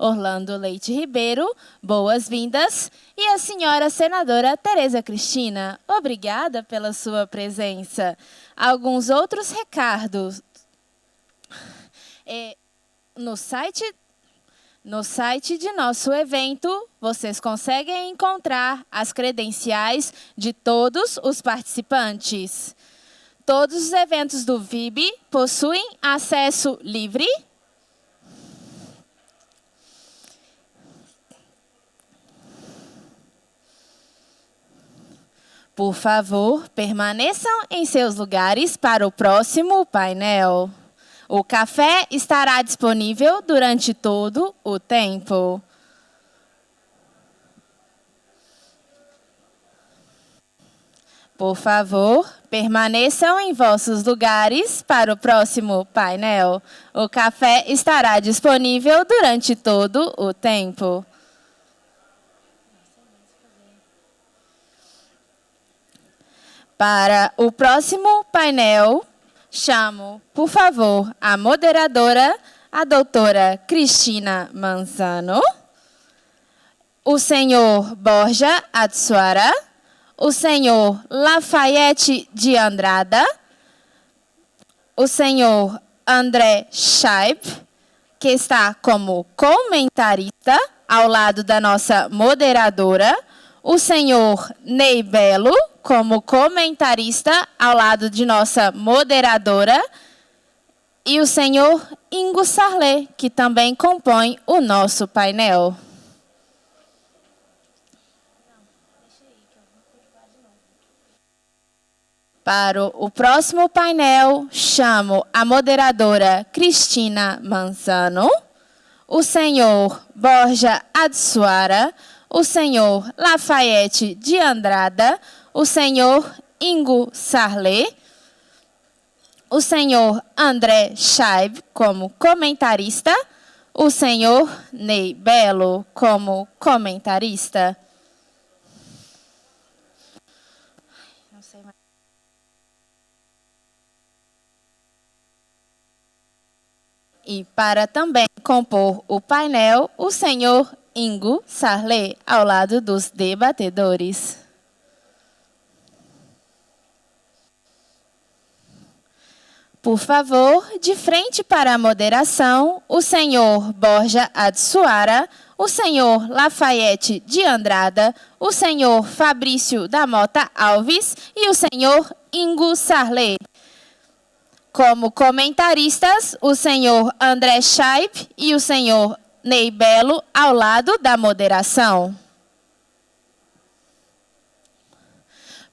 Orlando Leite Ribeiro, boas-vindas. E a senhora senadora Tereza Cristina, obrigada pela sua presença. Alguns outros recados. No site de nosso evento, vocês conseguem encontrar as credenciais de todos os participantes. Todos os eventos do VIB possuem acesso livre. Por favor, permaneçam em seus lugares para o próximo painel. O café estará disponível durante todo o tempo. Por favor, permaneçam em vossos lugares para o próximo painel. O café estará disponível durante todo o tempo. Para o próximo painel, chamo, por favor, a moderadora, a doutora Cristina Manzano, o senhor Borja Atsuara, o senhor Lafayette de Andrada, o senhor André Scheib, que está como comentarista ao lado da nossa moderadora, o senhor Ney Belo, como comentarista ao lado de nossa moderadora, e o senhor Ingo Sarlé, que também compõe o nosso painel. Para o próximo painel, chamo a moderadora Cristina Manzano, o senhor Borja Atsuara, o senhor Lafayette de Andrada, o senhor Ingo Sarlé, o senhor André Scheib como comentarista, o senhor Ney Belo como comentarista. E para também compor o painel, o senhor Ingo Sarlé, ao lado dos debatedores. Por favor, de frente para a moderação, o senhor Borja Atsuara, o senhor Lafayette de Andrada, o senhor Fabrício da Mota Alves e o senhor Ingo Sarlé. Como comentaristas, o senhor André Scheib e o senhor Ney Belo ao lado da moderação.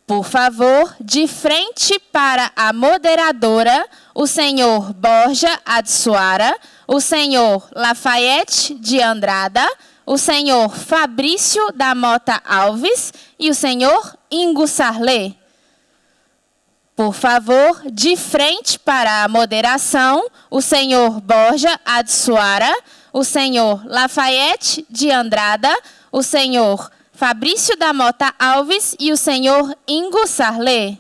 Por favor, de frente para a moderadora, o senhor Borja Atsuara, o senhor Lafayette de Andrada, o senhor Fabrício da Mota Alves e o senhor Ingo Sarlé. Por favor, de frente para a moderação, o senhor Borja Atsuara, o senhor Lafayette de Andrada, o senhor Fabrício da Mota Alves e o senhor Ingo Sarlé.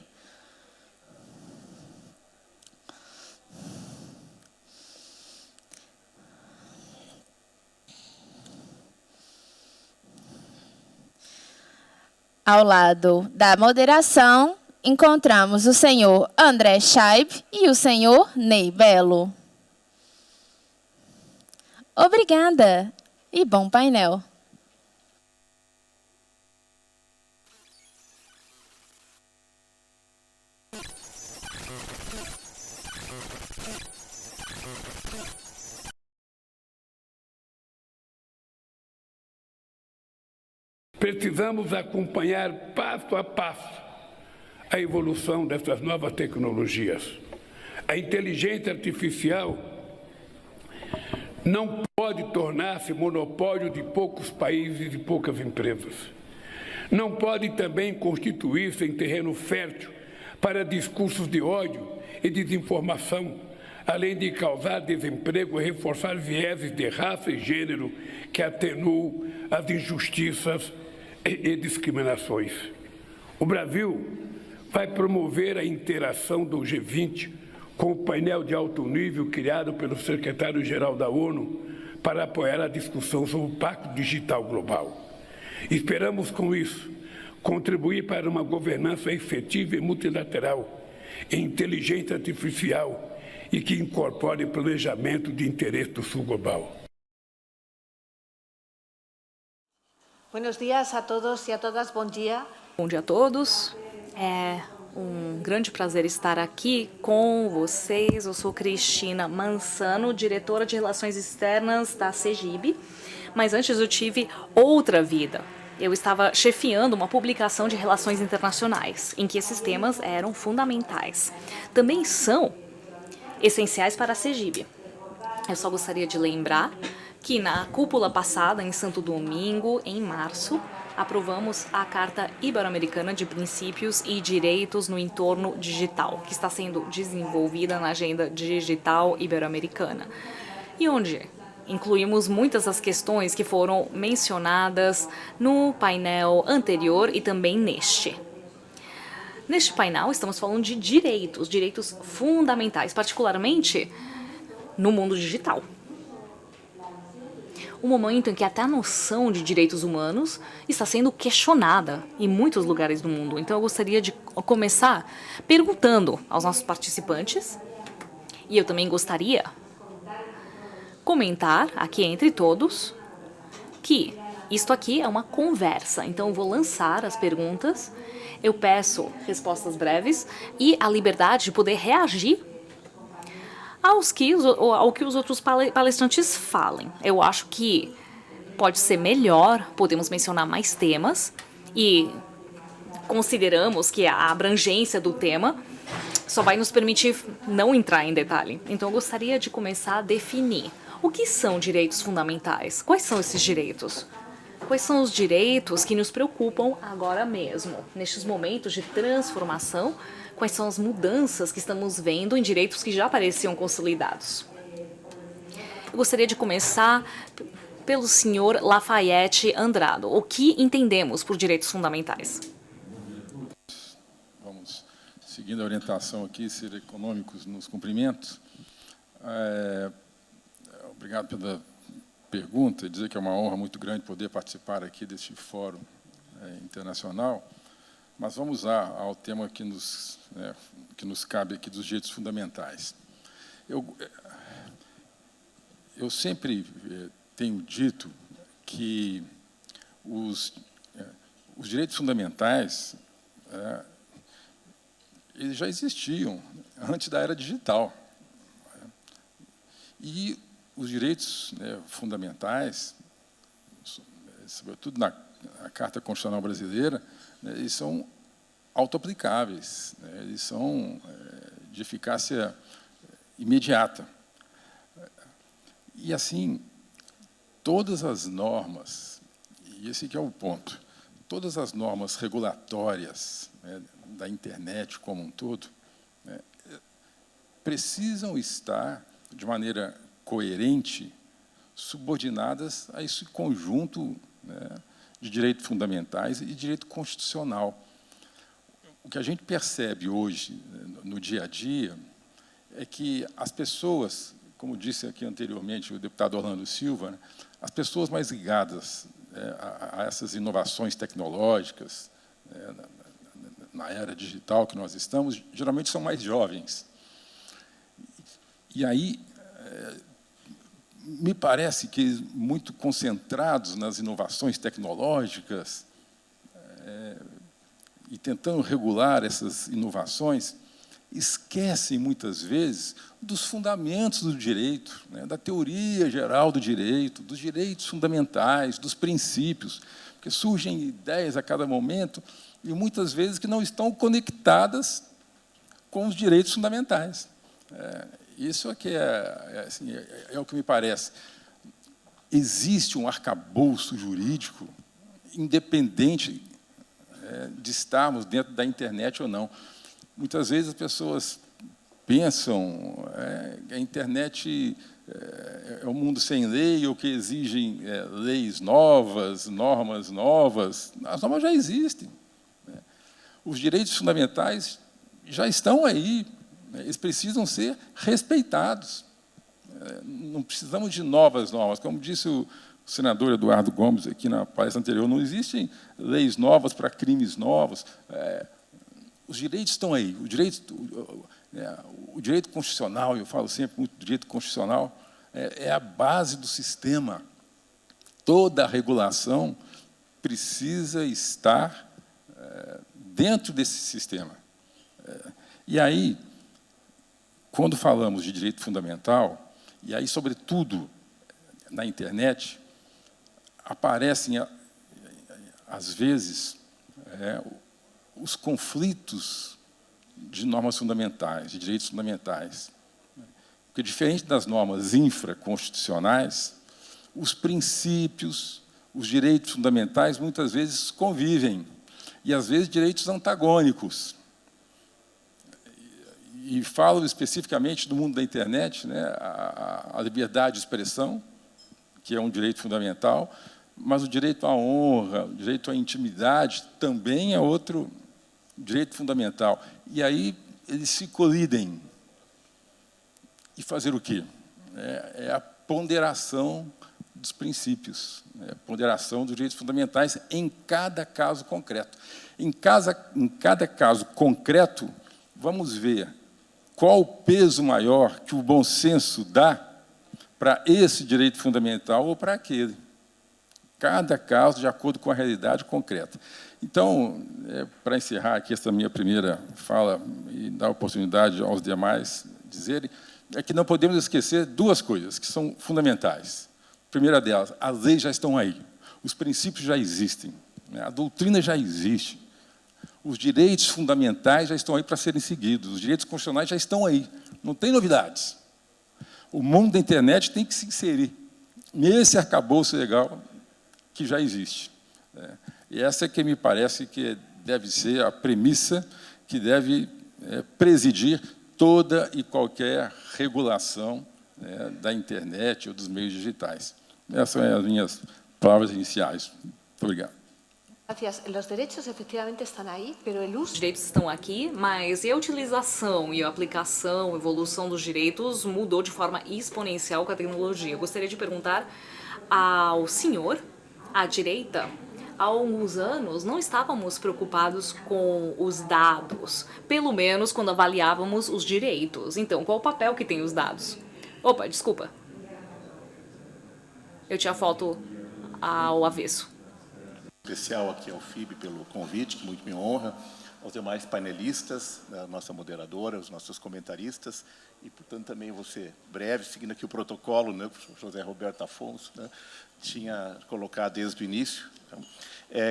Ao lado da moderação, encontramos o senhor André Scheib e o senhor Ney Belo. Obrigada e bom painel. Precisamos acompanhar passo a passo a evolução dessas novas tecnologias. A inteligência artificial não pode tornar-se monopólio de poucos países e poucas empresas. Não pode também constituir-se em terreno fértil para discursos de ódio e desinformação, além de causar desemprego e reforçar vieses de raça e gênero que atenuam as injustiças e discriminações. O Brasil vai promover a interação do G20 com o painel de alto nível criado pelo secretário-geral da ONU para apoiar a discussão sobre o Pacto Digital Global. Esperamos, com isso, contribuir para uma governança efetiva e multilateral em inteligência artificial e que incorpore planejamento de interesse do Sul global. Buenos días a todos e a todas, bom dia. Bom dia a todos. É um grande prazer estar aqui com vocês. Eu sou Cristina Mansano, diretora de Relações Externas da CEGIB, mas antes eu tive outra vida. Eu estava chefiando uma publicação de relações internacionais, em que esses temas eram fundamentais. Também são essenciais para a CEGIB. Eu só gostaria de lembrar que na cúpula passada, em Santo Domingo, em março, aprovamos a Carta Ibero-Americana de Princípios e Direitos no Entorno Digital, que está sendo desenvolvida na Agenda Digital Ibero-Americana, e onde incluímos muitas das questões que foram mencionadas no painel anterior e também neste. Neste painel, estamos falando de direitos fundamentais, particularmente no mundo digital. Um momento em que até a noção de direitos humanos está sendo questionada em muitos lugares do mundo. Então eu gostaria de começar perguntando aos nossos participantes, e eu também gostaria comentar aqui entre todos que isto aqui é uma conversa. Então eu vou lançar as perguntas, eu peço respostas breves e a liberdade de poder reagir ao que os outros palestrantes falem. Eu acho que pode ser melhor, podemos mencionar mais temas e consideramos que a abrangência do tema só vai nos permitir não entrar em detalhe. Então eu gostaria de começar a definir o que são direitos fundamentais. Quais são esses direitos? Quais são os direitos que nos preocupam agora mesmo, nestes momentos de transformação? Quais são as mudanças que estamos vendo em direitos que já pareciam consolidados? Eu gostaria de começar pelo senhor Lafayette Andrado. O que entendemos por direitos fundamentais? Vamos, seguindo a orientação aqui, ser econômicos nos cumprimentos. Obrigado pela pergunta e dizer que é uma honra muito grande poder participar aqui deste fórum internacional. Mas vamos ao tema que nos cabe aqui dos direitos fundamentais. Eu sempre tenho dito que os direitos fundamentais eles já existiam antes da era digital. E os direitos fundamentais, sobretudo na Carta Constitucional Brasileira, eles são autoaplicáveis, eles são de eficácia imediata. E, assim, todas as normas, e esse aqui é o ponto, todas as normas regulatórias da internet como um todo, precisam estar, de maneira coerente, subordinadas a esse conjunto de direitos fundamentais e direito constitucional. O que a gente percebe hoje, no dia a dia, é que as pessoas, como disse aqui anteriormente o deputado Orlando Silva, as pessoas mais ligadas a essas inovações tecnológicas, na era digital que nós estamos, geralmente são mais jovens. E aí, me parece que, muito concentrados nas inovações tecnológicas e tentando regular essas inovações, esquecem, muitas vezes, dos fundamentos do direito, da teoria geral do direito, dos direitos fundamentais, dos princípios, porque surgem ideias a cada momento e, muitas vezes, que não estão conectadas com os direitos fundamentais. Isso é que é o que me parece. Existe um arcabouço jurídico independente de estarmos dentro da internet ou não. Muitas vezes as pessoas pensam que a internet é um mundo sem lei ou que exigem leis novas, normas novas. As normas já existem. Os direitos fundamentais já estão aí. Eles precisam ser respeitados. Não precisamos de novas normas. Como disse o senador Eduardo Gomes aqui na palestra anterior, não existem leis novas para crimes novos. Os direitos estão aí. O direito constitucional, eu falo sempre muito do direito constitucional, é a base do sistema. Toda a regulação precisa estar dentro desse sistema. E aí, quando falamos de direito fundamental, e aí, sobretudo, na internet, aparecem, às vezes, os conflitos de normas fundamentais, de direitos fundamentais. Porque, diferente das normas infraconstitucionais, os princípios, os direitos fundamentais, muitas vezes convivem, e, às vezes, direitos antagônicos. E falo especificamente do mundo da internet, né, a liberdade de expressão, que é um direito fundamental, mas o direito à honra, o direito à intimidade também é outro direito fundamental. E aí eles se colidem. E fazer o quê? É a ponderação dos princípios, a ponderação dos direitos fundamentais em cada caso concreto. Em cada caso concreto, vamos ver qual o peso maior que o bom senso dá para esse direito fundamental ou para aquele. Cada caso de acordo com a realidade concreta. Então, para encerrar aqui essa minha primeira fala e dar oportunidade aos demais dizerem, é que não podemos esquecer duas coisas que são fundamentais. A primeira delas, as leis já estão aí, os princípios já existem, né? A doutrina já existe, os direitos fundamentais já estão aí para serem seguidos, os direitos constitucionais já estão aí, não tem novidades. O mundo da internet tem que se inserir nesse arcabouço legal que já existe. E essa é que me parece que deve ser a premissa que deve presidir toda e qualquer regulação da internet ou dos meios digitais. Essas são as minhas palavras iniciais. Muito obrigado. Gracias. Los derechos efectivamente están ahí, pero el Os uso... direitos estão aqui, mas e a utilização e a aplicação, a evolução dos direitos mudou de forma exponencial com a tecnologia. Eu gostaria de perguntar ao senhor, à direita, há alguns anos não estávamos preocupados com os dados, pelo menos quando avaliávamos os direitos. Então, qual o papel que tem os dados? Opa, desculpa. Eu tinha a foto ao avesso. Especial aqui ao FIB pelo convite, que muito me honra, aos demais painelistas, a nossa moderadora, os nossos comentaristas, e, portanto, também vou ser breve, seguindo aqui o protocolo, né, que o José Roberto Afonso, né, tinha colocado desde o início. Então,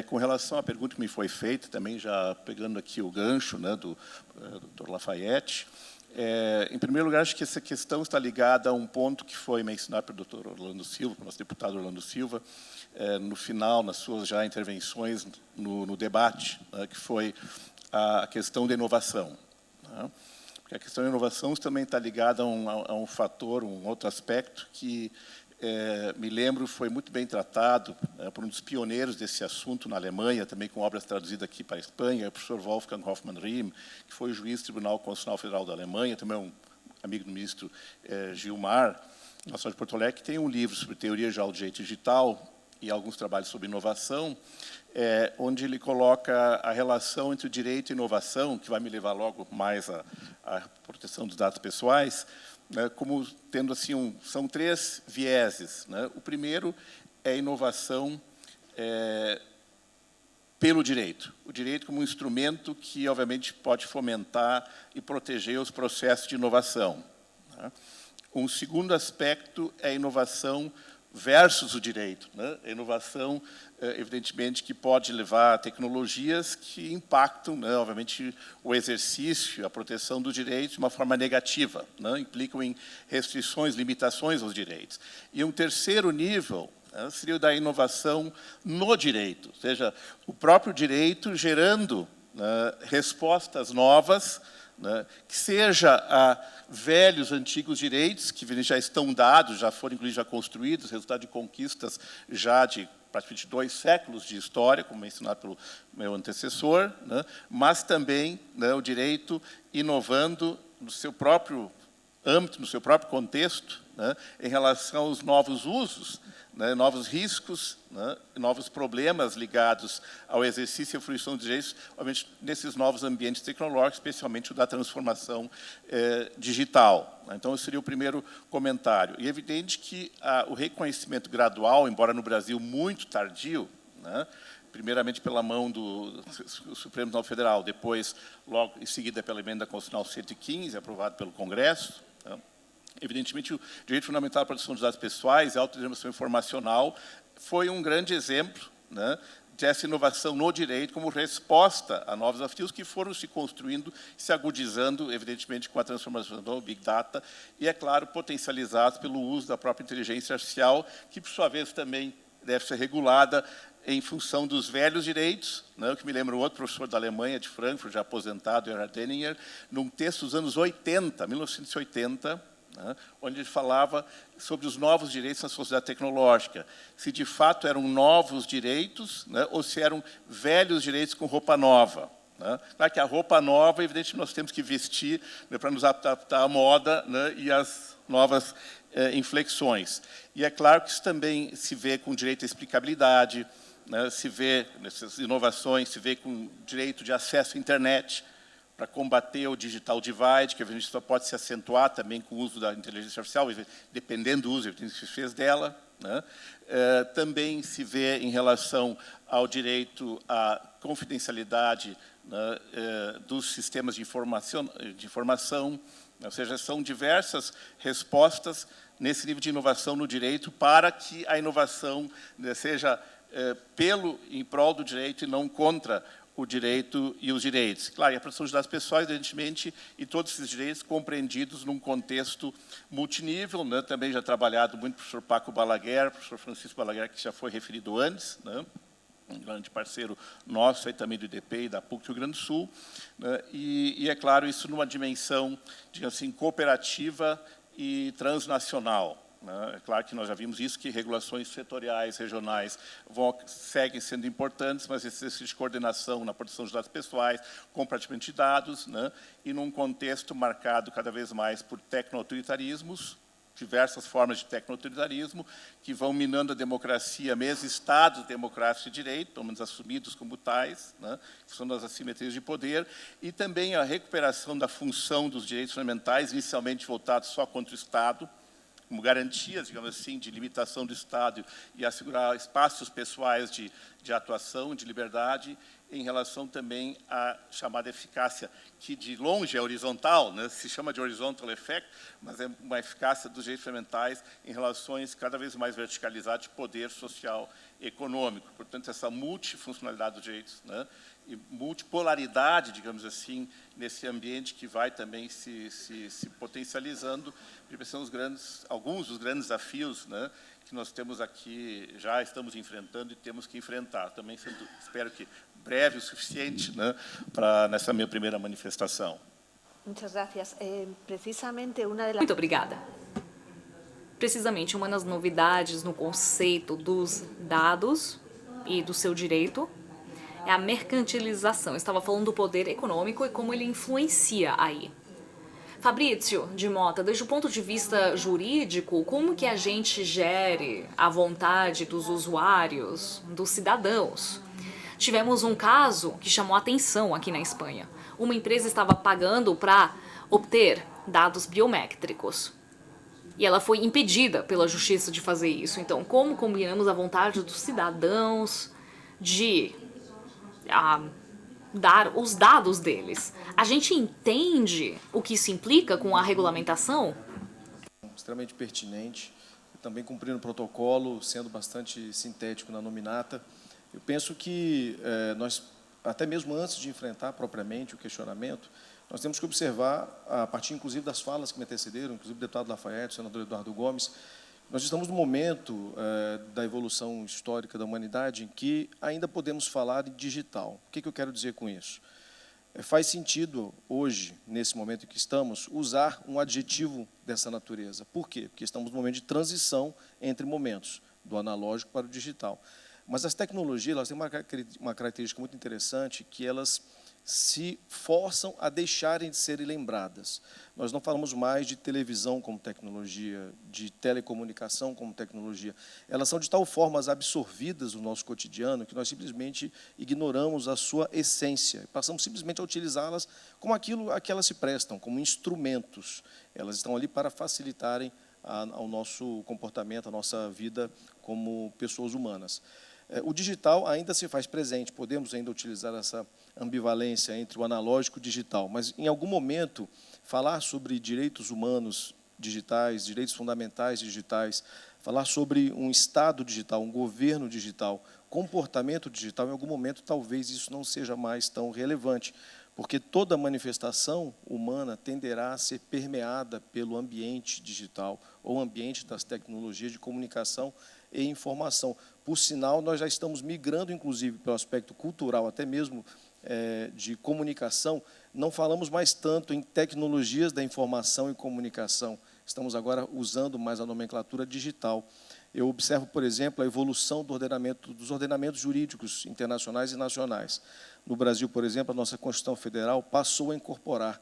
com relação à pergunta que me foi feita, também já pegando aqui o gancho, né, do Dr. Lafayette, em primeiro lugar, acho que essa questão está ligada a um ponto que foi mencionado pelo Dr. Orlando Silva, nosso deputado Orlando Silva, no final, nas suas já intervenções no debate, né, que foi a questão da inovação. Né? Porque a questão da inovação também está ligada a um fator, um outro aspecto que, me lembro, foi muito bem tratado por um dos pioneiros desse assunto na Alemanha, também com obras traduzidas aqui para a Espanha, o professor Wolfgang Hoffmann-Riem, que foi juiz do Tribunal Constitucional Federal da Alemanha, também um amigo do ministro Gilmar, nosso de Porto Alegre, que tem um livro sobre teoria geral do direito digital e alguns trabalhos sobre inovação, onde ele coloca a relação entre o direito e inovação, que vai me levar logo mais à proteção dos dados pessoais, né, como tendo assim são três vieses. Né? O primeiro é a inovação pelo direito. O direito como um instrumento que, obviamente, pode fomentar e proteger os processos de inovação. Né? Um segundo aspecto é a inovação versus o direito. Né? A inovação, evidentemente, que pode levar a tecnologias que impactam, né, obviamente, o exercício, a proteção dos direitos de uma forma negativa, né? Implicam em restrições, limitações aos direitos. E um terceiro nível, né, seria o da inovação no direito, ou seja, o próprio direito gerando, né, respostas novas, né, que seja a velhos, antigos direitos, que já estão dados, já foram, inclusive, já construídos, resultado de conquistas já de praticamente 2 séculos de história, como mencionado pelo meu antecessor, né, mas também, né, o direito inovando no seu próprio âmbito, no seu próprio contexto, né, em relação aos novos usos, né, novos riscos, né, novos problemas ligados ao exercício e à fruição de direitos, obviamente, nesses novos ambientes tecnológicos, especialmente o da transformação digital. Então, esse seria o primeiro comentário. E é evidente que o reconhecimento gradual, embora no Brasil muito tardio, né, primeiramente pela mão do Supremo Tribunal Federal, depois, logo em seguida, pela emenda constitucional 115, aprovada pelo Congresso, né, evidentemente, o direito fundamental à proteção dos dados pessoais e a autodeterminação informacional foi um grande exemplo, né, dessa inovação no direito como resposta a novos desafios que foram se construindo, se agudizando, evidentemente, com a transformação do Big Data e, é claro, potencializados pelo uso da própria inteligência artificial, que, por sua vez, também deve ser regulada em função dos velhos direitos, né, o que me lembra um outro professor da Alemanha, de Frankfurt, já aposentado, Erhard Denninger, num texto dos anos 80, 1980, né, onde ele falava sobre os novos direitos na sociedade tecnológica, se de fato eram novos direitos, né, ou se eram velhos direitos com roupa nova. Né. Claro que a roupa nova, evidentemente, nós temos que vestir, né, para nos adaptar à moda, né, e às novas inflexões. E é claro que isso também se vê com direito à explicabilidade, né, se vê nessas inovações, se vê com direito de acesso à internet, para combater o digital divide, que a gente só pode se acentuar também com o uso da inteligência artificial, dependendo do uso que se fez dela. Né? Também se vê em relação ao direito à confidencialidade, né, dos sistemas de informação, ou seja, são diversas respostas nesse nível de inovação no direito para que a inovação, né, seja em prol do direito e não contra o direito e os direitos. Claro, e a proteção de dados pessoais, evidentemente, e todos esses direitos compreendidos num contexto multinível, né, também já trabalhado muito pelo professor Paco Balaguer, professor Francisco Balaguer, que já foi referido antes, né, um grande parceiro nosso, aí também do IDP e da PUC do Rio Grande do Sul, né, e, é claro, isso numa dimensão, digamos assim, cooperativa e transnacional. É claro que nós já vimos isso, que regulações setoriais, regionais, seguem sendo importantes, mas esse exercício de coordenação na proteção de dados pessoais, compartilhamento de dados, né, e num contexto marcado cada vez mais por tecno-autoritarismos, diversas formas de tecno-autoritarismo, que vão minando a democracia, mesmo estados democráticos de direito, pelo menos assumidos como tais, né, que são das assimetrias de poder, e também a recuperação da função dos direitos fundamentais, inicialmente voltados só contra o Estado, como garantias, digamos assim, de limitação do Estado e assegurar espaços pessoais de atuação, de liberdade, em relação também à chamada eficácia, que de longe é horizontal, né, se chama de horizontal effect, mas é uma eficácia dos direitos fundamentais em relações cada vez mais verticalizadas de poder social e econômico. Portanto, essa multifuncionalidade dos direitos, né, e multipolaridade, digamos assim, nesse ambiente que vai também se potencializando, são alguns dos grandes desafios, né, que nós temos aqui, já estamos enfrentando e temos que enfrentar. Também espero que breve o suficiente, né, nessa minha primeira manifestação. Muchas gracias. Precisamente uma das... Muito obrigada. Precisamente uma das novidades no conceito dos dados e do seu direito é a mercantilização. Eu estava falando do poder econômico e como ele influencia aí. Fabrício de Mota, desde o ponto de vista jurídico, como que a gente gere a vontade dos usuários, dos cidadãos? Tivemos um caso que chamou a atenção aqui na Espanha. Uma empresa estava pagando para obter dados biométricos. E ela foi impedida pela justiça de fazer isso. Então, como combinamos a vontade dos cidadãos de dar os dados deles? A gente entende o que isso implica com a regulamentação? Extremamente pertinente, também cumprindo o protocolo, sendo bastante sintético na nominata. Eu penso que nós, até mesmo antes de enfrentar propriamente o questionamento, nós temos que observar, a partir inclusive das falas que me antecederam, inclusive o deputado Lafayette, o senador Eduardo Gomes, nós estamos no momento da evolução histórica da humanidade em que ainda podemos falar de digital. O que eu quero dizer com isso? Faz sentido, hoje, nesse momento em que estamos, usar um adjetivo dessa natureza. Por quê? Porque estamos num momento de transição entre momentos, do analógico para o digital. Mas as tecnologias, elas têm uma característica muito interessante, que elas se forçam a deixarem de serem lembradas. Nós não falamos mais de televisão como tecnologia, de telecomunicação como tecnologia. Elas são de tal forma absorvidas no nosso cotidiano que nós simplesmente ignoramos a sua essência. Passamos simplesmente a utilizá-las como aquilo a que elas se prestam, como instrumentos. Elas estão ali para facilitarem ao nosso comportamento, a nossa vida como pessoas humanas. O digital ainda se faz presente, podemos ainda utilizar essa ambivalência entre o analógico e o digital, mas, em algum momento, falar sobre direitos humanos digitais, direitos fundamentais digitais, falar sobre um Estado digital, um governo digital, comportamento digital, em algum momento, talvez isso não seja mais tão relevante, porque toda manifestação humana tenderá a ser permeada pelo ambiente digital, ou ambiente das tecnologias de comunicação e informação. Por sinal, nós já estamos migrando, inclusive, pelo aspecto cultural, até mesmo de comunicação, não falamos mais tanto em tecnologias da informação e comunicação, estamos agora usando mais a nomenclatura digital. Eu observo, por exemplo, a evolução dos ordenamentos jurídicos internacionais e nacionais. No Brasil, por exemplo, a nossa Constituição Federal passou a incorporar,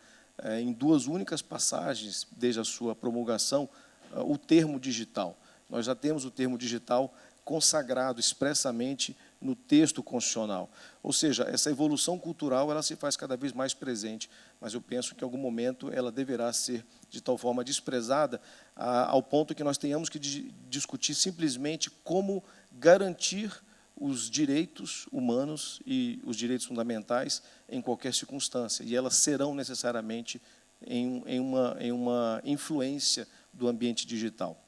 em 2 únicas passagens, desde a sua promulgação, o termo digital. Nós já temos o termo digital consagrado expressamente no texto constitucional. Ou seja, essa evolução cultural ela se faz cada vez mais presente, mas eu penso que, em algum momento, ela deverá ser, de tal forma, desprezada, ao ponto que nós tenhamos que discutir simplesmente como garantir os direitos humanos e os direitos fundamentais em qualquer circunstância, e elas serão necessariamente em uma influência do ambiente digital.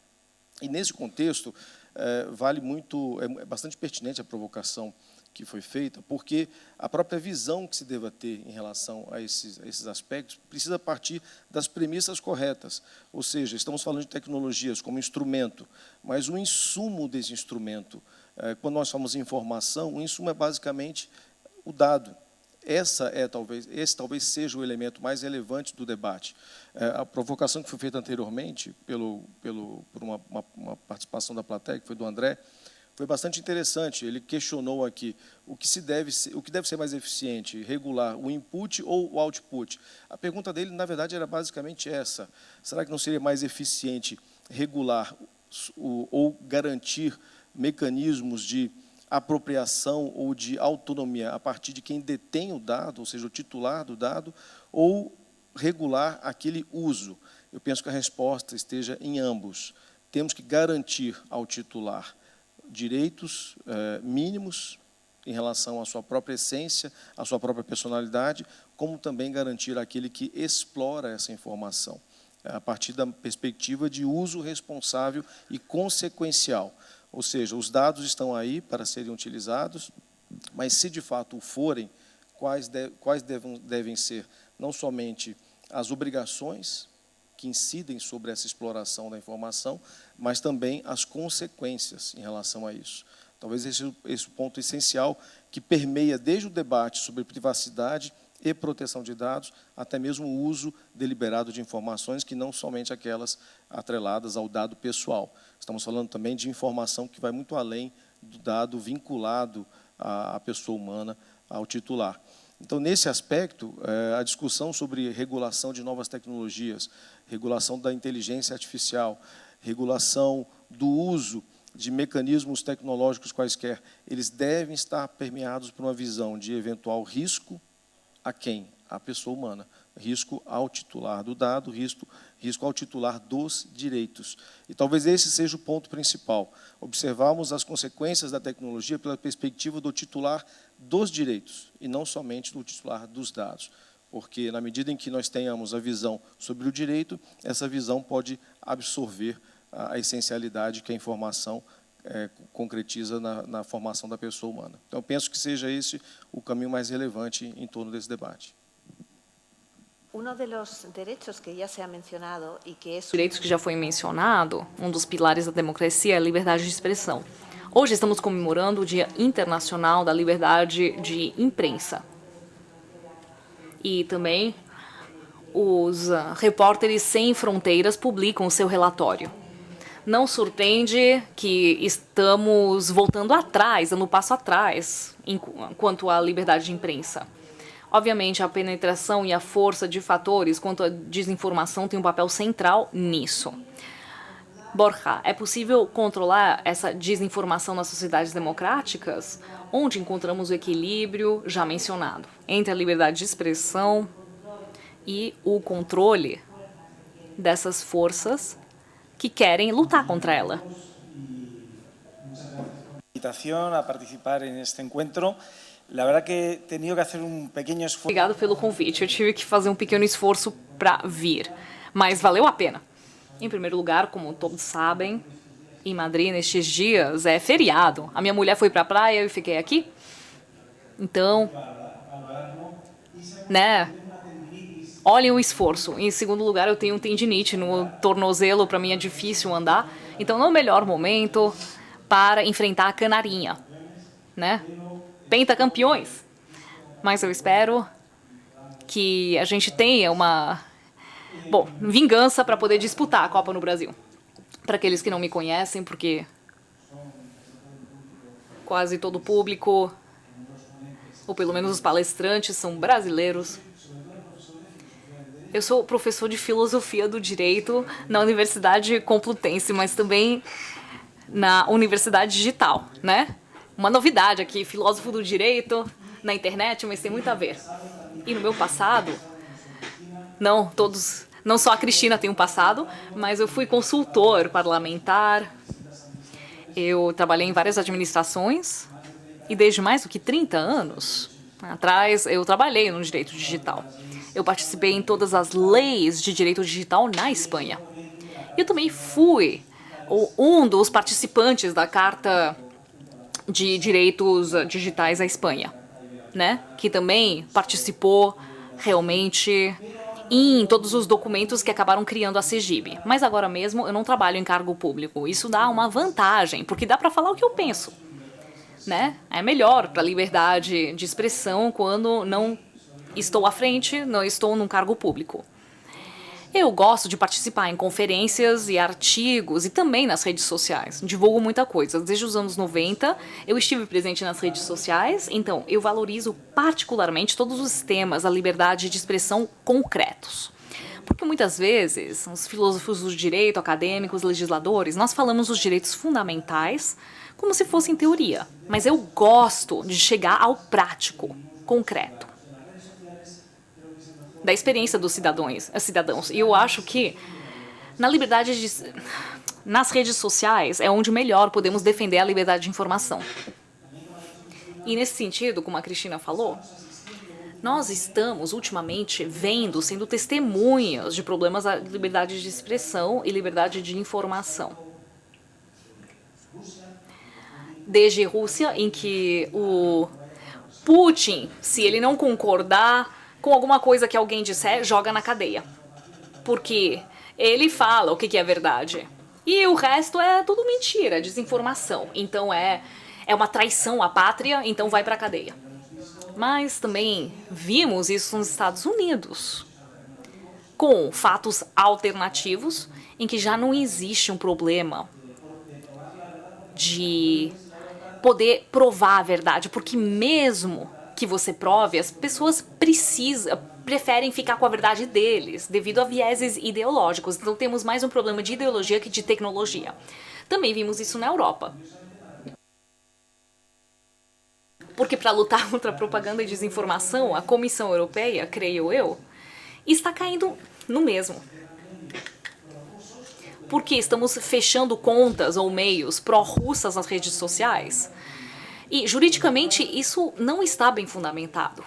E, nesse contexto, é bastante pertinente a provocação que foi feita, porque a própria visão que se deva ter em relação a esses aspectos precisa partir das premissas corretas. Ou seja, estamos falando de tecnologias como instrumento, mas o insumo desse instrumento, quando nós falamos em informação, o insumo é basicamente o dado. Esse talvez seja o elemento mais relevante do debate. A provocação que foi feita anteriormente por uma participação da plateia, que foi do André, foi bastante interessante. Ele questionou aqui o que deve ser mais eficiente, regular o input ou o output. A pergunta dele, na verdade, era basicamente essa: será que não seria mais eficiente regular ou garantir mecanismos de apropriação ou de autonomia a partir de quem detém o dado, ou seja, o titular do dado, ou regular aquele uso? Eu penso que a resposta esteja em ambos. Temos que garantir ao titular direitos mínimos em relação à sua própria essência, à sua própria personalidade, como também garantir àquele que explora essa informação, a partir da perspectiva de uso responsável e consequencial. Ou seja, os dados estão aí para serem utilizados, mas, se de fato o forem, quais devem ser não somente as obrigações que incidem sobre essa exploração da informação, mas também as consequências em relação a isso. Talvez esse o ponto essencial que permeia desde o debate sobre privacidade e proteção de dados, até mesmo o uso deliberado de informações, que não somente aquelas atreladas ao dado pessoal. Estamos falando também de informação que vai muito além do dado vinculado à pessoa humana, ao titular. Então, nesse aspecto, a discussão sobre regulação de novas tecnologias, regulação da inteligência artificial, regulação do uso de mecanismos tecnológicos quaisquer, eles devem estar permeados por uma visão de eventual risco a quem? A pessoa humana. Risco ao titular do dado, risco ao titular dos direitos. E talvez esse seja o ponto principal. Observarmos as consequências da tecnologia pela perspectiva do titular dos direitos, e não somente do titular dos dados. Porque, na medida em que nós tenhamos a visão sobre o direito, essa visão pode absorver a essencialidade que a informação concretiza na formação da pessoa humana. Então, penso que seja esse o caminho mais relevante em torno desse debate. Direitos que já foi mencionado, um dos pilares da democracia é a liberdade de expressão. Hoje estamos comemorando o Dia Internacional da Liberdade de Imprensa. E também os repórteres sem fronteiras publicam o seu relatório. Não surpreende que estamos voltando atrás, dando um passo atrás, quanto à liberdade de imprensa. Obviamente, a penetração e a força de fatores quanto à desinformação tem um papel central nisso. Borja, é possível controlar essa desinformação nas sociedades democráticas, onde encontramos o equilíbrio já mencionado entre a liberdade de expressão e o controle dessas forças que querem lutar contra ela. Invitación a participar en este encuentro. La verdad que he tenido que hacer un pequeño esfuerzo. Obrigado pelo convite. Eu tive que fazer um pequeno esforço para vir, mas valeu a pena. Em primeiro lugar, como todos sabem, em Madrid nestes dias é feriado. A minha mulher foi para a praia e eu fiquei aqui. Então, né? Olhem o esforço. Em segundo lugar, eu tenho tendinite no tornozelo, para mim é difícil andar. Então, não é o melhor momento para enfrentar a canarinha, né? Pentacampeões. Mas eu espero que a gente tenha uma vingança para poder disputar a Copa no Brasil. Para aqueles que não me conhecem, porque quase todo o público, ou pelo menos os palestrantes, são brasileiros. Eu sou professor de filosofia do direito na Universidade Complutense, mas também na Universidade Digital, né? Uma novidade aqui, filósofo do direito na internet, mas tem muito a ver. E no meu passado, não só a Cristina tem um passado, mas eu fui consultor parlamentar, eu trabalhei em várias administrações e desde mais do que 30 anos atrás eu trabalhei no direito digital. Eu participei em todas as leis de direito digital na Espanha. Eu também fui um dos participantes da Carta de Direitos Digitais à Espanha, né? Que também participou realmente em todos os documentos que acabaram criando a CEGIB. Mas agora mesmo eu não trabalho em cargo público. Isso dá uma vantagem, porque dá para falar o que eu penso, né? É melhor para a liberdade de expressão quando não estou à frente, não estou num cargo público. Eu gosto de participar em conferências e artigos e também nas redes sociais. Divulgo muita coisa. Desde os anos 90, eu estive presente nas redes sociais, então eu valorizo particularmente todos os temas da liberdade de expressão concretos. Porque muitas vezes, os filósofos do direito, acadêmicos, legisladores, nós falamos os direitos fundamentais como se fossem teoria. Mas eu gosto de chegar ao prático, concreto, da experiência dos cidadãos. E eu acho que nas redes sociais é onde melhor podemos defender a liberdade de informação. E nesse sentido, como a Cristina falou, nós estamos ultimamente sendo testemunhas de problemas da liberdade de expressão e liberdade de informação. Desde a Rússia, em que o Putin, se ele não concordar com alguma coisa que alguém disser, joga na cadeia. Porque ele fala o que é verdade. E o resto é tudo mentira, desinformação. Então é uma traição à pátria, então vai pra cadeia. Mas também vimos isso nos Estados Unidos, com fatos alternativos, em que já não existe um problema de poder provar a verdade, porque mesmo que você prove, as pessoas preferem ficar com a verdade deles, devido a vieses ideológicos. Então temos mais um problema de ideologia que de tecnologia. Também vimos isso na Europa. Porque para lutar contra a propaganda e desinformação, a Comissão Europeia, creio eu, está caindo no mesmo. Porque estamos fechando contas ou meios pró-russas nas redes sociais. E, juridicamente, isso não está bem fundamentado.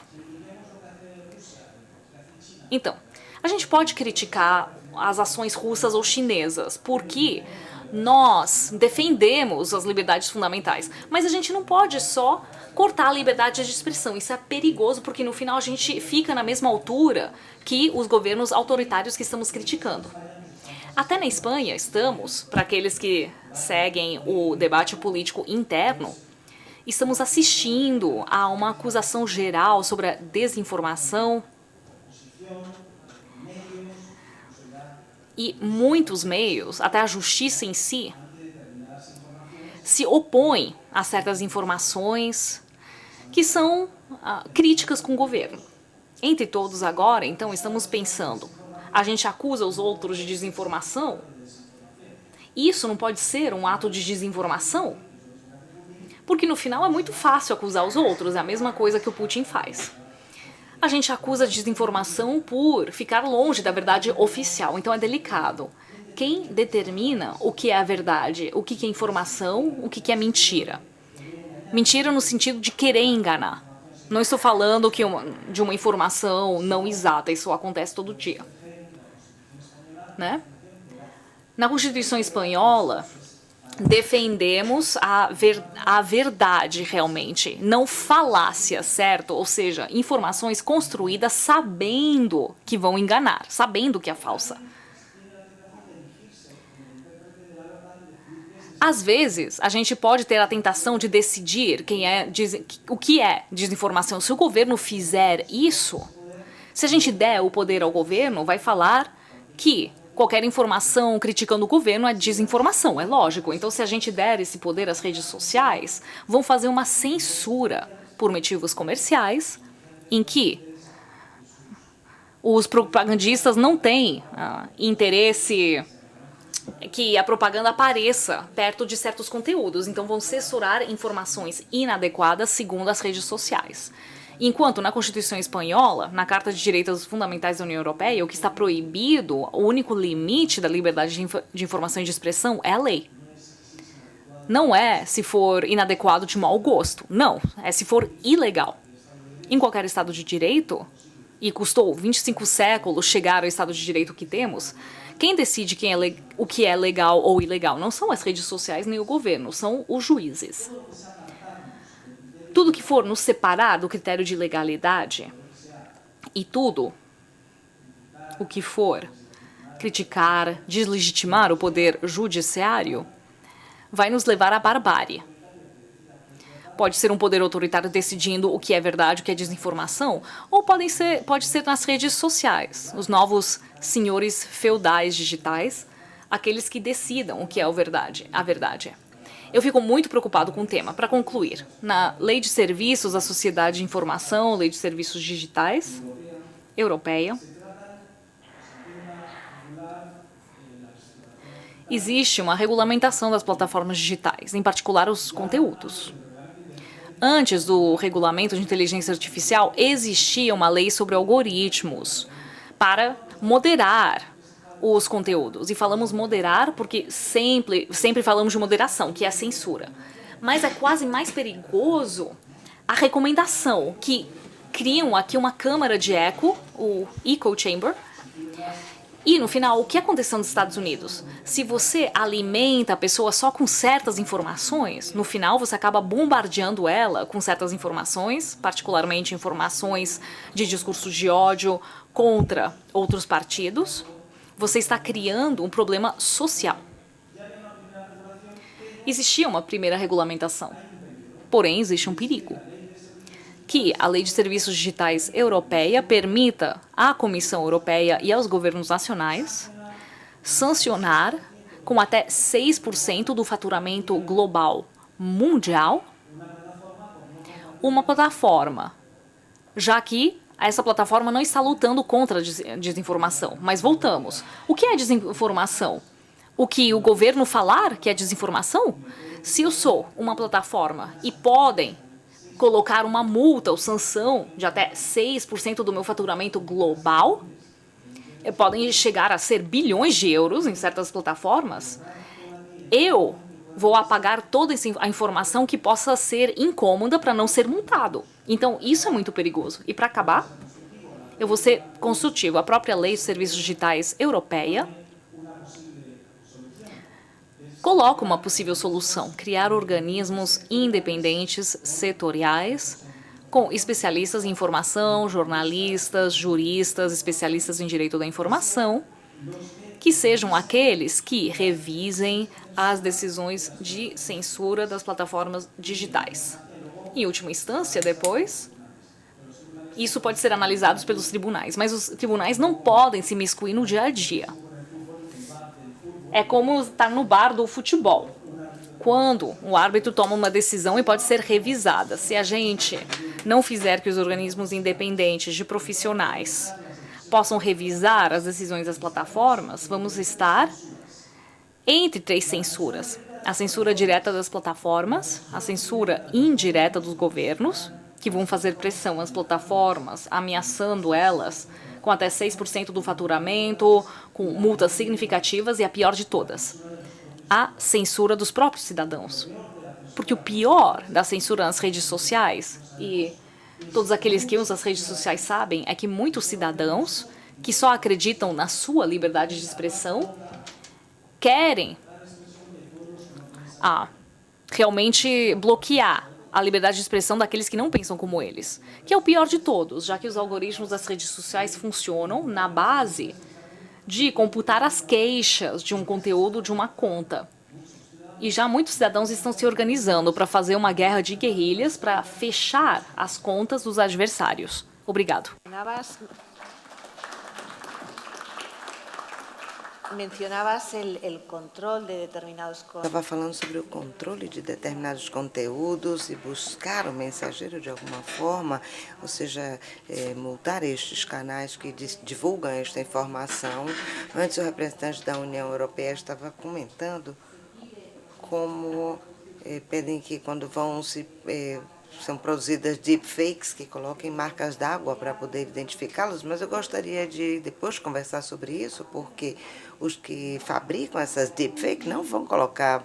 Então, a gente pode criticar as ações russas ou chinesas, porque nós defendemos as liberdades fundamentais. Mas a gente não pode só cortar a liberdade de expressão. Isso é perigoso, porque no final a gente fica na mesma altura que os governos autoritários que estamos criticando. Até na Espanha estamos, para aqueles que seguem o debate político interno, estamos assistindo a uma acusação geral sobre a desinformação e muitos meios, até a justiça em si, se opõem a certas informações que são críticas com o governo. Entre todos agora, então, estamos pensando, a gente acusa os outros de desinformação? Isso não pode ser um ato de desinformação? Porque no final é muito fácil acusar os outros, é a mesma coisa que o Putin faz. A gente acusa de desinformação por ficar longe da verdade oficial, então é delicado. Quem determina o que é a verdade, o que é informação, o que é mentira? Mentira no sentido de querer enganar. Não estou falando de uma informação não exata, isso acontece todo dia. Né? Na Constituição Espanhola, defendemos a verdade realmente, não falácia, certo? Ou seja, informações construídas sabendo que vão enganar, sabendo que é falsa. Às vezes, a gente pode ter a tentação de decidir o que é desinformação. Se o governo fizer isso, se a gente der o poder ao governo, vai falar que qualquer informação criticando o governo é desinformação, é lógico. Então, se a gente der esse poder às redes sociais, vão fazer uma censura por motivos comerciais, em que os propagandistas não têm interesse que a propaganda apareça perto de certos conteúdos. Então, vão censurar informações inadequadas segundo as redes sociais. Enquanto na Constituição Espanhola, na Carta de Direitos Fundamentais da União Europeia, o que está proibido, o único limite da liberdade de informação e de expressão é a lei. Não é se for inadequado de mau gosto, não, é se for ilegal. Em qualquer Estado de Direito, e custou 25 séculos chegar ao Estado de Direito que temos, quem decide o que é legal ou ilegal não são as redes sociais nem o governo, são os juízes. Tudo que for nos separar do critério de legalidade e tudo o que for criticar, deslegitimar o poder judiciário, vai nos levar à barbárie. Pode ser um poder autoritário decidindo o que é verdade, o que é desinformação, ou pode ser nas redes sociais, os novos senhores feudais digitais, aqueles que decidam o que é a verdade. Eu fico muito preocupado com o tema. Para concluir, na Lei de Serviços da Sociedade de Informação, Lei de Serviços Digitais, europeia, existe uma regulamentação das plataformas digitais, em particular os conteúdos. Antes do regulamento de inteligência artificial, existia uma lei sobre algoritmos para moderar os conteúdos. E falamos moderar porque sempre falamos de moderação, que é a censura. Mas é quase mais perigoso a recomendação, que criam aqui uma câmara de eco, o echo chamber. E, no final, o que aconteceu nos Estados Unidos? Se você alimenta a pessoa só com certas informações, no final você acaba bombardeando ela com certas informações, particularmente informações de discurso de ódio contra outros partidos. Você está criando um problema social. Existia uma primeira regulamentação, porém existe um perigo. Que a Lei de Serviços Digitais Europeia permita à Comissão Europeia e aos governos nacionais sancionar com até 6% do faturamento global mundial uma plataforma, já que essa plataforma não está lutando contra a desinformação. Mas voltamos. O que é desinformação? O que o governo falar que é desinformação? Se eu sou uma plataforma e podem colocar uma multa ou sanção de até 6% do meu faturamento global, podem chegar a ser bilhões de euros em certas plataformas, eu vou apagar toda a informação que possa ser incômoda para não ser multado. Então, isso é muito perigoso. E para acabar, eu vou ser construtivo. A própria Lei de Serviços Digitais Europeia coloca uma possível solução: criar organismos independentes setoriais com especialistas em informação, jornalistas, juristas, especialistas em direito da informação, que sejam aqueles que revisem as decisões de censura das plataformas digitais. Em última instância, depois, isso pode ser analisado pelos tribunais, mas os tribunais não podem se miscuir no dia a dia. É como estar no bar do futebol, quando o árbitro toma uma decisão e pode ser revisada. Se a gente não fizer que os organismos independentes de profissionais possam revisar as decisões das plataformas, vamos estar entre 3 censuras. A censura direta das plataformas, a censura indireta dos governos, que vão fazer pressão às plataformas, ameaçando elas com até 6% do faturamento, com multas significativas e a pior de todas, a censura dos próprios cidadãos. Porque o pior da censura nas redes sociais, e todos aqueles que usam as redes sociais sabem, é que muitos cidadãos que só acreditam na sua liberdade de expressão querem realmente bloquear a liberdade de expressão daqueles que não pensam como eles, que é o pior de todos, já que os algoritmos das redes sociais funcionam na base de computar as queixas de um conteúdo de uma conta. E já muitos cidadãos estão se organizando para fazer uma guerra de guerrilhas para fechar as contas dos adversários. Obrigado. Mencionabas el control de determinados Estava falando sobre o controle de determinados conteúdos e buscar o mensageiro de alguma forma, ou seja, multar estes canais que divulgam esta informação. Antes, o representante da União Europeia estava comentando como pedem que quando são produzidas deepfakes que coloquem marcas d'água para poder identificá-los, mas eu gostaria de depois conversar sobre isso, porque os que fabricam essas deepfakes não vão colocar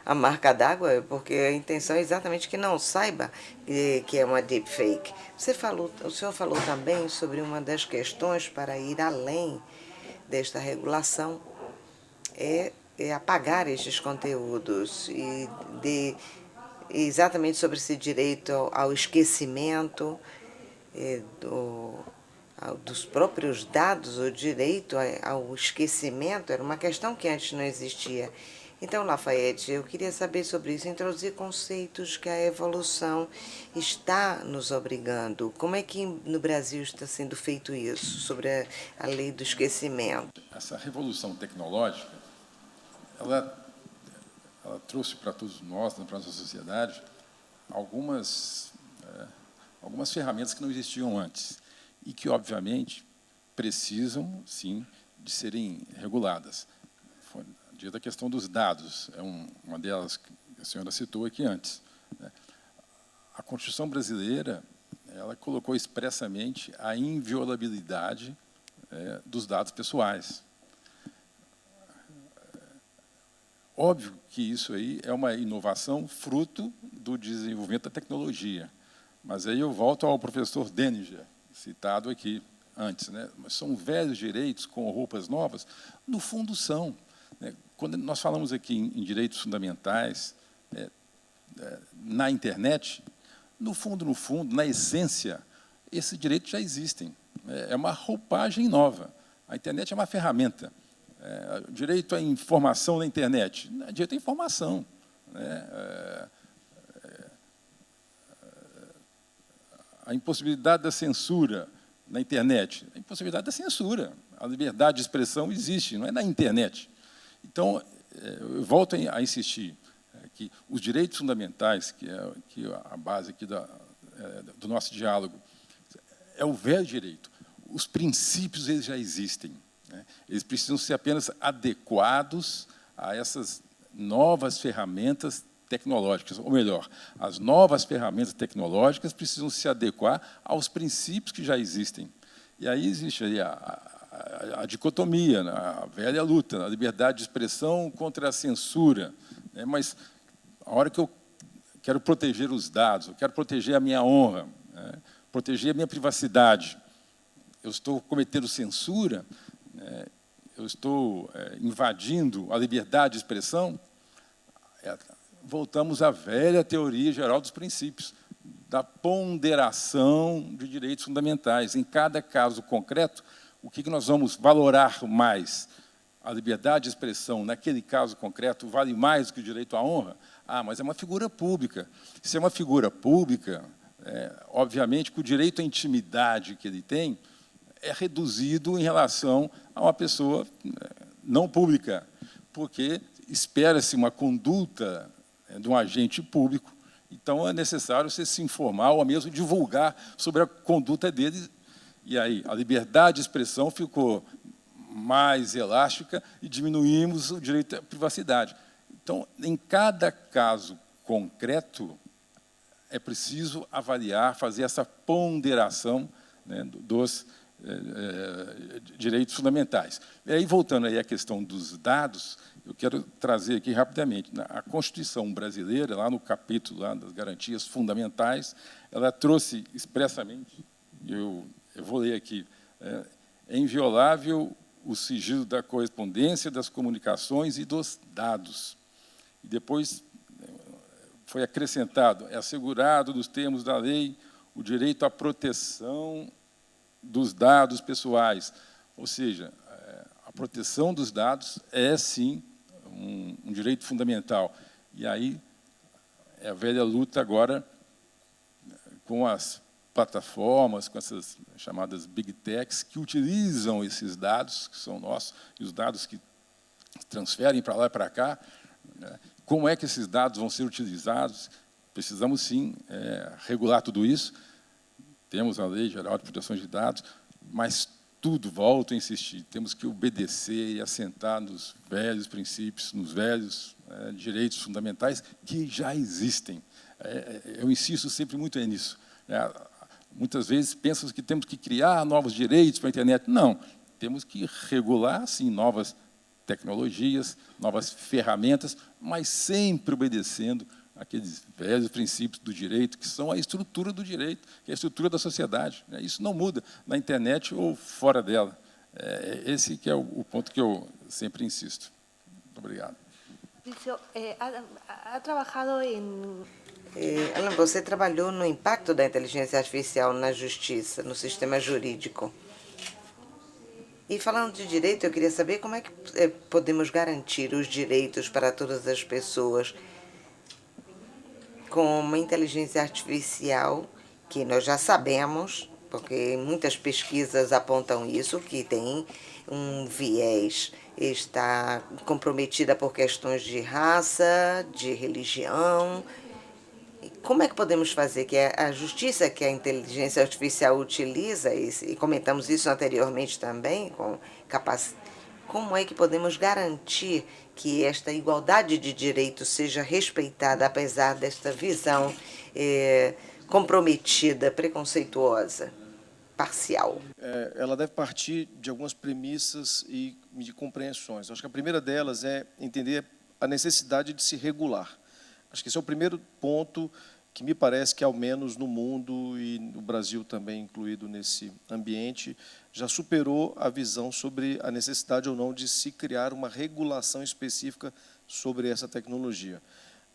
a marca d'água, porque a intenção é exatamente que não saiba que é uma deepfake. O senhor falou também sobre uma das questões para ir além desta regulação, é apagar estes conteúdos e exatamente sobre esse direito ao esquecimento dos próprios dados, o direito ao esquecimento, era uma questão que antes não existia. Então, Lafayette, eu queria saber sobre isso, introduzir conceitos que a evolução está nos obrigando. Como é que no Brasil está sendo feito isso, sobre a lei do esquecimento? Essa revolução tecnológica, ela trouxe para todos nós, para a nossa sociedade, algumas ferramentas que não existiam antes e que, obviamente, precisam, sim, de serem reguladas. Foi da questão dos dados, é uma delas que a senhora citou aqui antes. A Constituição brasileira, ela colocou expressamente a inviolabilidade dos dados pessoais. Óbvio que isso aí é uma inovação fruto do desenvolvimento da tecnologia. Mas aí eu volto ao professor Denninger, citado aqui antes. Mas são velhos direitos com roupas novas? No fundo, são. Quando nós falamos aqui em direitos fundamentais, na internet, no fundo, na essência, esses direitos já existem. É uma roupagem nova. A internet é uma ferramenta. Direito à informação na internet, direito à informação. A impossibilidade da censura na internet, a impossibilidade da censura. A liberdade de expressão existe, não é na internet. Então, eu volto a insistir que os direitos fundamentais, que é a base aqui do nosso diálogo, é o velho direito. Os princípios eles já existem. Eles precisam ser apenas adequados a essas novas ferramentas tecnológicas, ou melhor, as novas ferramentas tecnológicas precisam se adequar aos princípios que já existem. E aí existe aí a dicotomia, a velha luta, a liberdade de expressão contra a censura. Mas a hora que eu quero proteger os dados, eu quero proteger a minha honra, proteger a minha privacidade, eu estou cometendo censura, eu estou invadindo a liberdade de expressão, voltamos à velha teoria geral dos princípios, da ponderação de direitos fundamentais. Em cada caso concreto, o que nós vamos valorar mais? A liberdade de expressão, naquele caso concreto, vale mais do que o direito à honra? Mas é uma figura pública. Se é uma figura pública, obviamente que o direito à intimidade que ele tem é reduzido em relação a uma pessoa não pública, porque espera-se uma conduta de um agente público, e Então, é necessário você se informar ou mesmo divulgar sobre a conduta deles. E aí, a liberdade de expressão ficou mais elástica e diminuímos o direito à privacidade. Então, em cada caso concreto, é preciso avaliar, fazer essa ponderação, né, dos direitos fundamentais. E aí, voltando aí à questão dos dados, eu quero trazer aqui rapidamente. A Constituição brasileira, lá no capítulo lá das garantias fundamentais, ela trouxe expressamente, eu vou ler aqui, é inviolável o sigilo da correspondência, das comunicações e dos dados. E depois foi acrescentado, é assegurado nos termos da lei o direito à proteção dos dados pessoais. Ou seja, a proteção dos dados é, sim, um direito fundamental. E aí é a velha luta agora com as plataformas, com essas chamadas Big Techs, que utilizam esses dados, que são nossos, e os dados que transferem para lá e para cá, né? Como é que esses dados vão ser utilizados? Precisamos, sim, regular tudo isso. Temos a Lei Geral de Proteção de Dados, mas tudo, volto a insistir, temos que obedecer e assentar nos velhos princípios, nos velhos direitos fundamentais que já existem. Eu insisto sempre muito nisso. Muitas vezes pensam que temos que criar novos direitos para a internet. Não, temos que regular, sim, novas tecnologias, novas ferramentas, mas sempre obedecendo aqueles velhos princípios do direito, que são a estrutura do direito, que é a estrutura da sociedade. Isso não muda na internet ou fora dela. Esse que é o ponto que eu sempre insisto. Muito obrigado. Ha trabajado em... Alan, você trabalhou no impacto da inteligência artificial na justiça, no sistema jurídico. E falando de direito, eu queria saber como é que podemos garantir os direitos para todas as pessoas com uma inteligência artificial que nós já sabemos, porque muitas pesquisas apontam isso, que tem um viés, está comprometida por questões de raça, de religião. Como é que podemos fazer que a justiça que a inteligência artificial utiliza, e comentamos isso anteriormente também, como é que podemos garantir que esta igualdade de direitos seja respeitada, apesar desta visão comprometida, preconceituosa, parcial? Ela deve partir de algumas premissas e de compreensões. Acho que a primeira delas é entender a necessidade de se regular. Acho que esse é o primeiro ponto que me parece que, ao menos no mundo e no Brasil também incluído nesse ambiente, já superou a visão sobre a necessidade ou não de se criar uma regulação específica sobre essa tecnologia.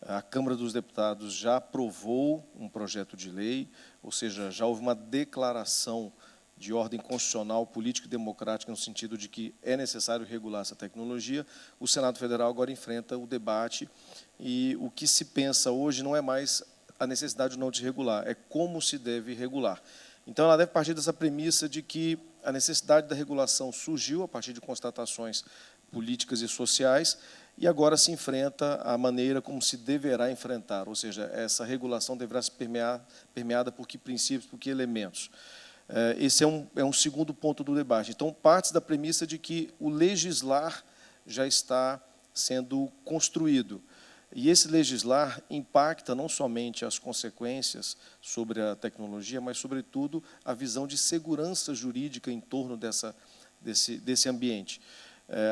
A Câmara dos Deputados já aprovou um projeto de lei, ou seja, já houve uma declaração de ordem constitucional, política e democrática, no sentido de que é necessário regular essa tecnologia. O Senado Federal agora enfrenta o debate e o que se pensa hoje não é mais a necessidade ou não de regular, é como se deve regular. Então, ela deve partir dessa premissa de que a necessidade da regulação surgiu a partir de constatações políticas e sociais e agora se enfrenta a maneira como se deverá enfrentar, ou seja, essa regulação deverá ser permeada por que princípios, por que elementos. Esse é um segundo ponto do debate. Então, parte da premissa de que o legislar já está sendo construído. E esse legislar impacta não somente as consequências sobre a tecnologia, mas, sobretudo, a visão de segurança jurídica em torno desse ambiente.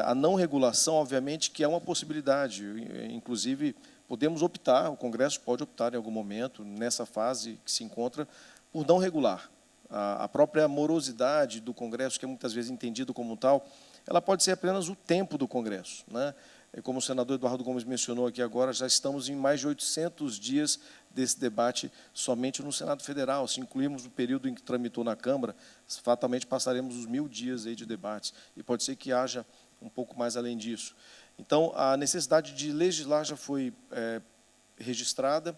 A não regulação, obviamente, que é uma possibilidade. Inclusive, podemos optar, o Congresso pode optar em algum momento, nessa fase que se encontra, por não regular. A própria morosidade do Congresso, que é muitas vezes entendido como tal, ela pode ser apenas o tempo do Congresso, né? Como o senador Eduardo Gomes mencionou aqui agora, já estamos em mais de 800 dias desse debate somente no Senado Federal. Se incluirmos o período em que tramitou na Câmara, fatalmente passaremos os 1000 dias aí de debates. E pode ser que haja um pouco mais além disso. Então, a necessidade de legislar já foi registrada,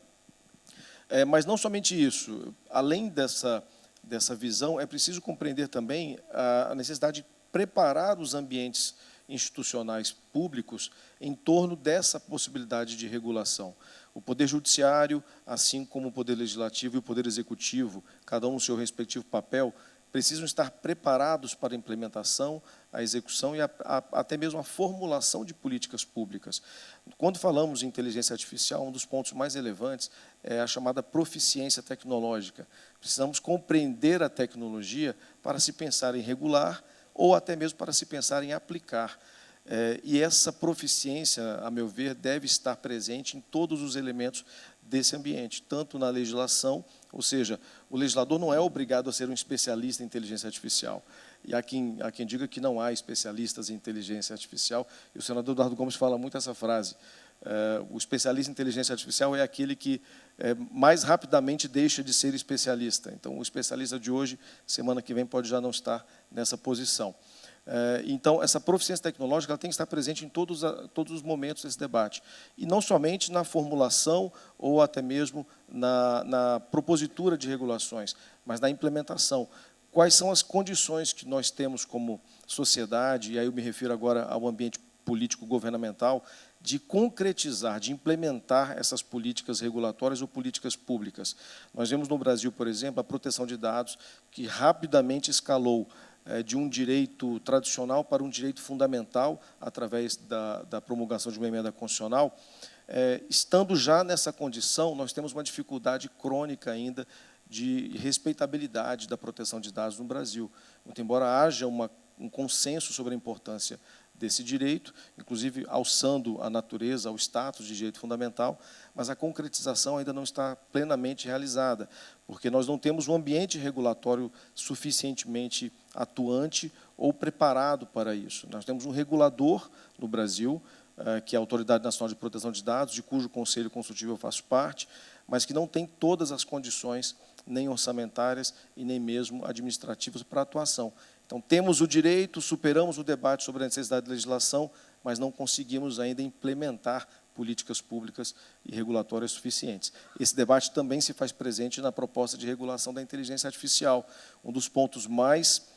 mas não somente isso. Além dessa visão, é preciso compreender também a necessidade de preparar os ambientes institucionais públicos em torno dessa possibilidade de regulação. O Poder Judiciário, assim como o Poder Legislativo e o Poder Executivo, cada um no seu respectivo papel, precisam estar preparados para a implementação, a execução e até mesmo a formulação de políticas públicas. Quando falamos em inteligência artificial, um dos pontos mais relevantes é a chamada proficiência tecnológica. Precisamos compreender a tecnologia para se pensar em regular ou até mesmo para se pensar em aplicar. E essa proficiência, a meu ver, deve estar presente em todos os elementos desse ambiente, tanto na legislação, ou seja, o legislador não é obrigado a ser um especialista em inteligência artificial. E há quem diga que não há especialistas em inteligência artificial, e o senador Eduardo Gomes fala muito essa frase. O especialista em inteligência artificial é aquele que mais rapidamente deixa de ser especialista. Então, o especialista de hoje, semana que vem, pode já não estar nessa posição. Então, essa proficiência tecnológica ela tem que estar presente em todos os momentos desse debate. E não somente na formulação ou até mesmo na propositura de regulações, mas na implementação. Quais são as condições que nós temos como sociedade, e aí eu me refiro agora ao ambiente político-governamental, de concretizar, de implementar essas políticas regulatórias ou políticas públicas. Nós vemos no Brasil, por exemplo, a proteção de dados, que rapidamente escalou de um direito tradicional para um direito fundamental, através da promulgação de uma emenda constitucional. Estando já nessa condição, nós temos uma dificuldade crônica ainda de respeitabilidade da proteção de dados no Brasil. Muito embora haja um consenso sobre a importância desse direito, inclusive alçando a natureza, ao status de direito fundamental, mas a concretização ainda não está plenamente realizada, porque nós não temos um ambiente regulatório suficientemente atuante ou preparado para isso. Nós temos um regulador no Brasil, que é a Autoridade Nacional de Proteção de Dados, de cujo Conselho Consultivo eu faço parte, mas que não tem todas as condições, nem orçamentárias e nem mesmo administrativas para atuação. Então, temos o direito, superamos o debate sobre a necessidade de legislação, mas não conseguimos ainda implementar políticas públicas e regulatórias suficientes. Esse debate também se faz presente na proposta de regulação da inteligência artificial. Um dos pontos mais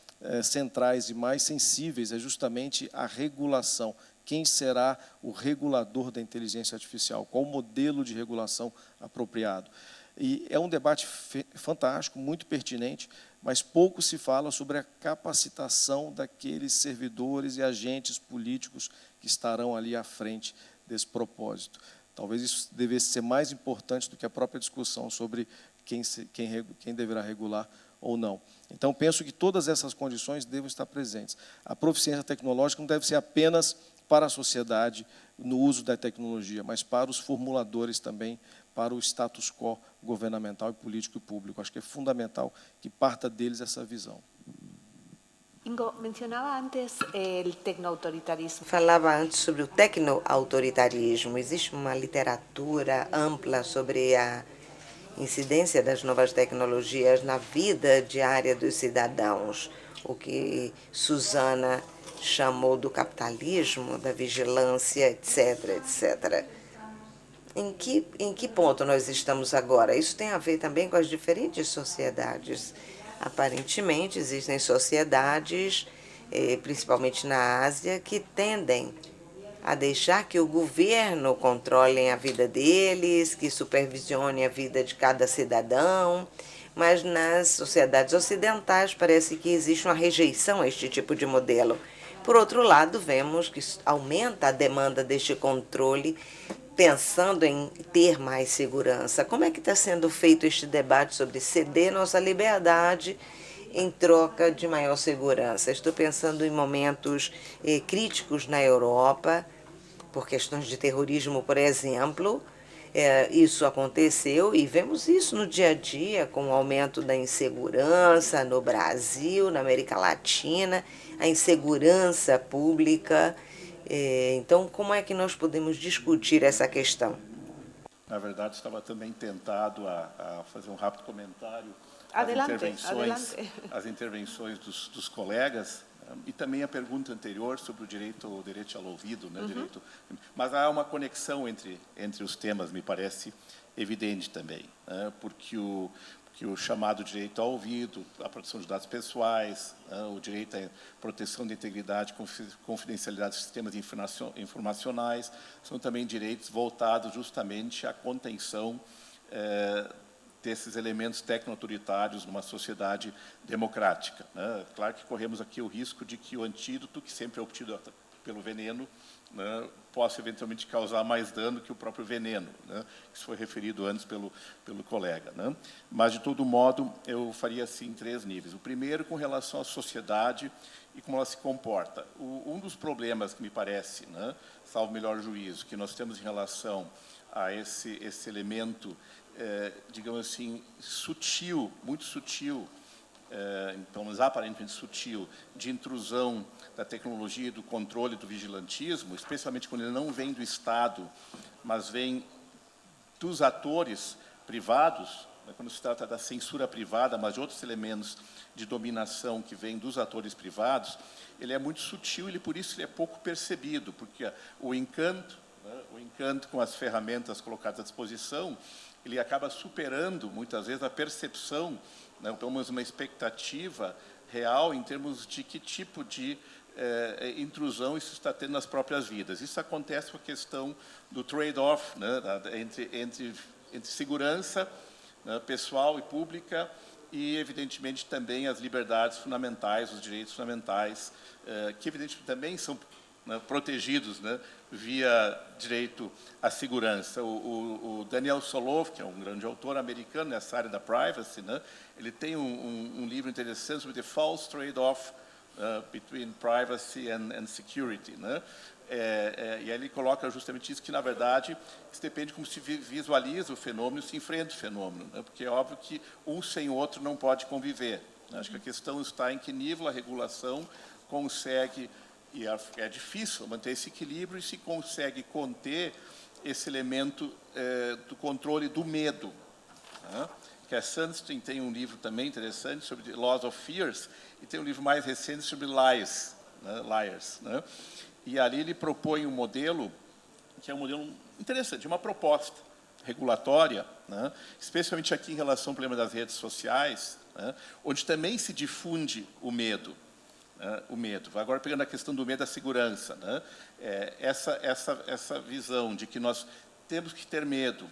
centrais e mais sensíveis é justamente a regulação. Quem será o regulador da inteligência artificial? Qual o modelo de regulação apropriado? E é um debate fantástico, muito pertinente, mas pouco se fala sobre a capacitação daqueles servidores e agentes políticos que estarão ali à frente desse propósito. Talvez isso devesse ser mais importante do que a própria discussão sobre quem deverá regular ou não. Então, penso que todas essas condições devem estar presentes. A proficiência tecnológica não deve ser apenas para a sociedade no uso da tecnologia, mas para os formuladores também, para o status quo governamental e político e público. Acho que é fundamental que parta deles essa visão. Ingo, mencionava antes o tecnoautoritarismo. Falava antes sobre o tecnoautoritarismo. Existe uma literatura ampla sobre a incidência das novas tecnologias na vida diária dos cidadãos, o que Susana chamou do capitalismo, da vigilância, etc., etc. Em que ponto nós estamos agora? Isso tem a ver também com as diferentes sociedades. Aparentemente, existem sociedades, principalmente na Ásia, que tendem a deixar que o governo controle a vida deles, que supervisione a vida de cada cidadão, mas nas sociedades ocidentais parece que existe uma rejeição a este tipo de modelo. Por outro lado, vemos que aumenta a demanda deste controle, pensando em ter mais segurança. Como é que está sendo feito este debate sobre ceder nossa liberdade em troca de maior segurança? Estou pensando em momentos críticos na Europa, por questões de terrorismo, por exemplo. Isso aconteceu e vemos isso no dia a dia, com o aumento da insegurança no Brasil, na América Latina, a insegurança pública. Então, como é que nós podemos discutir essa questão? Na verdade, estava também tentado a fazer um rápido comentário às intervenções dos colegas, e também a pergunta anterior sobre o direito ao ouvido, né? Mas há uma conexão entre os temas, me parece evidente também, né? Porque que o chamado direito ao ouvido, a proteção de dados pessoais, o direito à proteção da integridade e confidencialidade dos sistemas informacionais, são também direitos voltados justamente à contenção desses elementos tecno-autoritários numa sociedade democrática. Claro que corremos aqui o risco de que o antídoto, que sempre é obtido pelo veneno, possa eventualmente causar mais dano que o próprio veneno, que foi referido antes pelo colega. Mas, de todo modo, eu faria assim em 3 níveis. O primeiro, com relação à sociedade e como ela se comporta. Um dos problemas que me parece, salvo melhor juízo, que nós temos em relação a esse elemento, digamos assim, sutil, muito sutil, pelo menos aparentemente sutil, de intrusão da tecnologia, do controle, do vigilantismo, especialmente quando ele não vem do Estado, mas vem dos atores privados, quando se trata da censura privada, mas de outros elementos de dominação que vêm dos atores privados, ele é muito sutil e, por isso, ele é pouco percebido, porque o encanto com as ferramentas colocadas à disposição, ele acaba superando, muitas vezes, a percepção, pelo menos uma expectativa real em termos de que tipo de intrusão isso está tendo nas próprias vidas. Isso acontece com a questão do trade-off, entre segurança pessoal e pública e, evidentemente, também as liberdades fundamentais, os direitos fundamentais, que, evidentemente, também são protegidos via direito à segurança. O Daniel Solove, que é um grande autor americano nessa área da privacy, ele tem um livro interessante sobre the false trade-off between privacy and security. E aí ele coloca justamente isso, que, na verdade, isso depende de como se visualiza o fenômeno, se enfrenta o fenômeno, porque é óbvio que um sem o outro não pode conviver. Acho que a questão está em que nível a regulação consegue, e é difícil manter esse equilíbrio, e se consegue conter esse elemento do controle do medo. Que a Sunstein tem um livro também interessante sobre Laws of Fears, e tem um livro mais recente sobre Liars. E ali ele propõe um modelo, que é um modelo interessante, uma proposta regulatória, especialmente aqui em relação ao problema das redes sociais, onde também se difunde o medo. Agora, pegando a questão do medo da segurança, essa visão de que nós temos que ter medo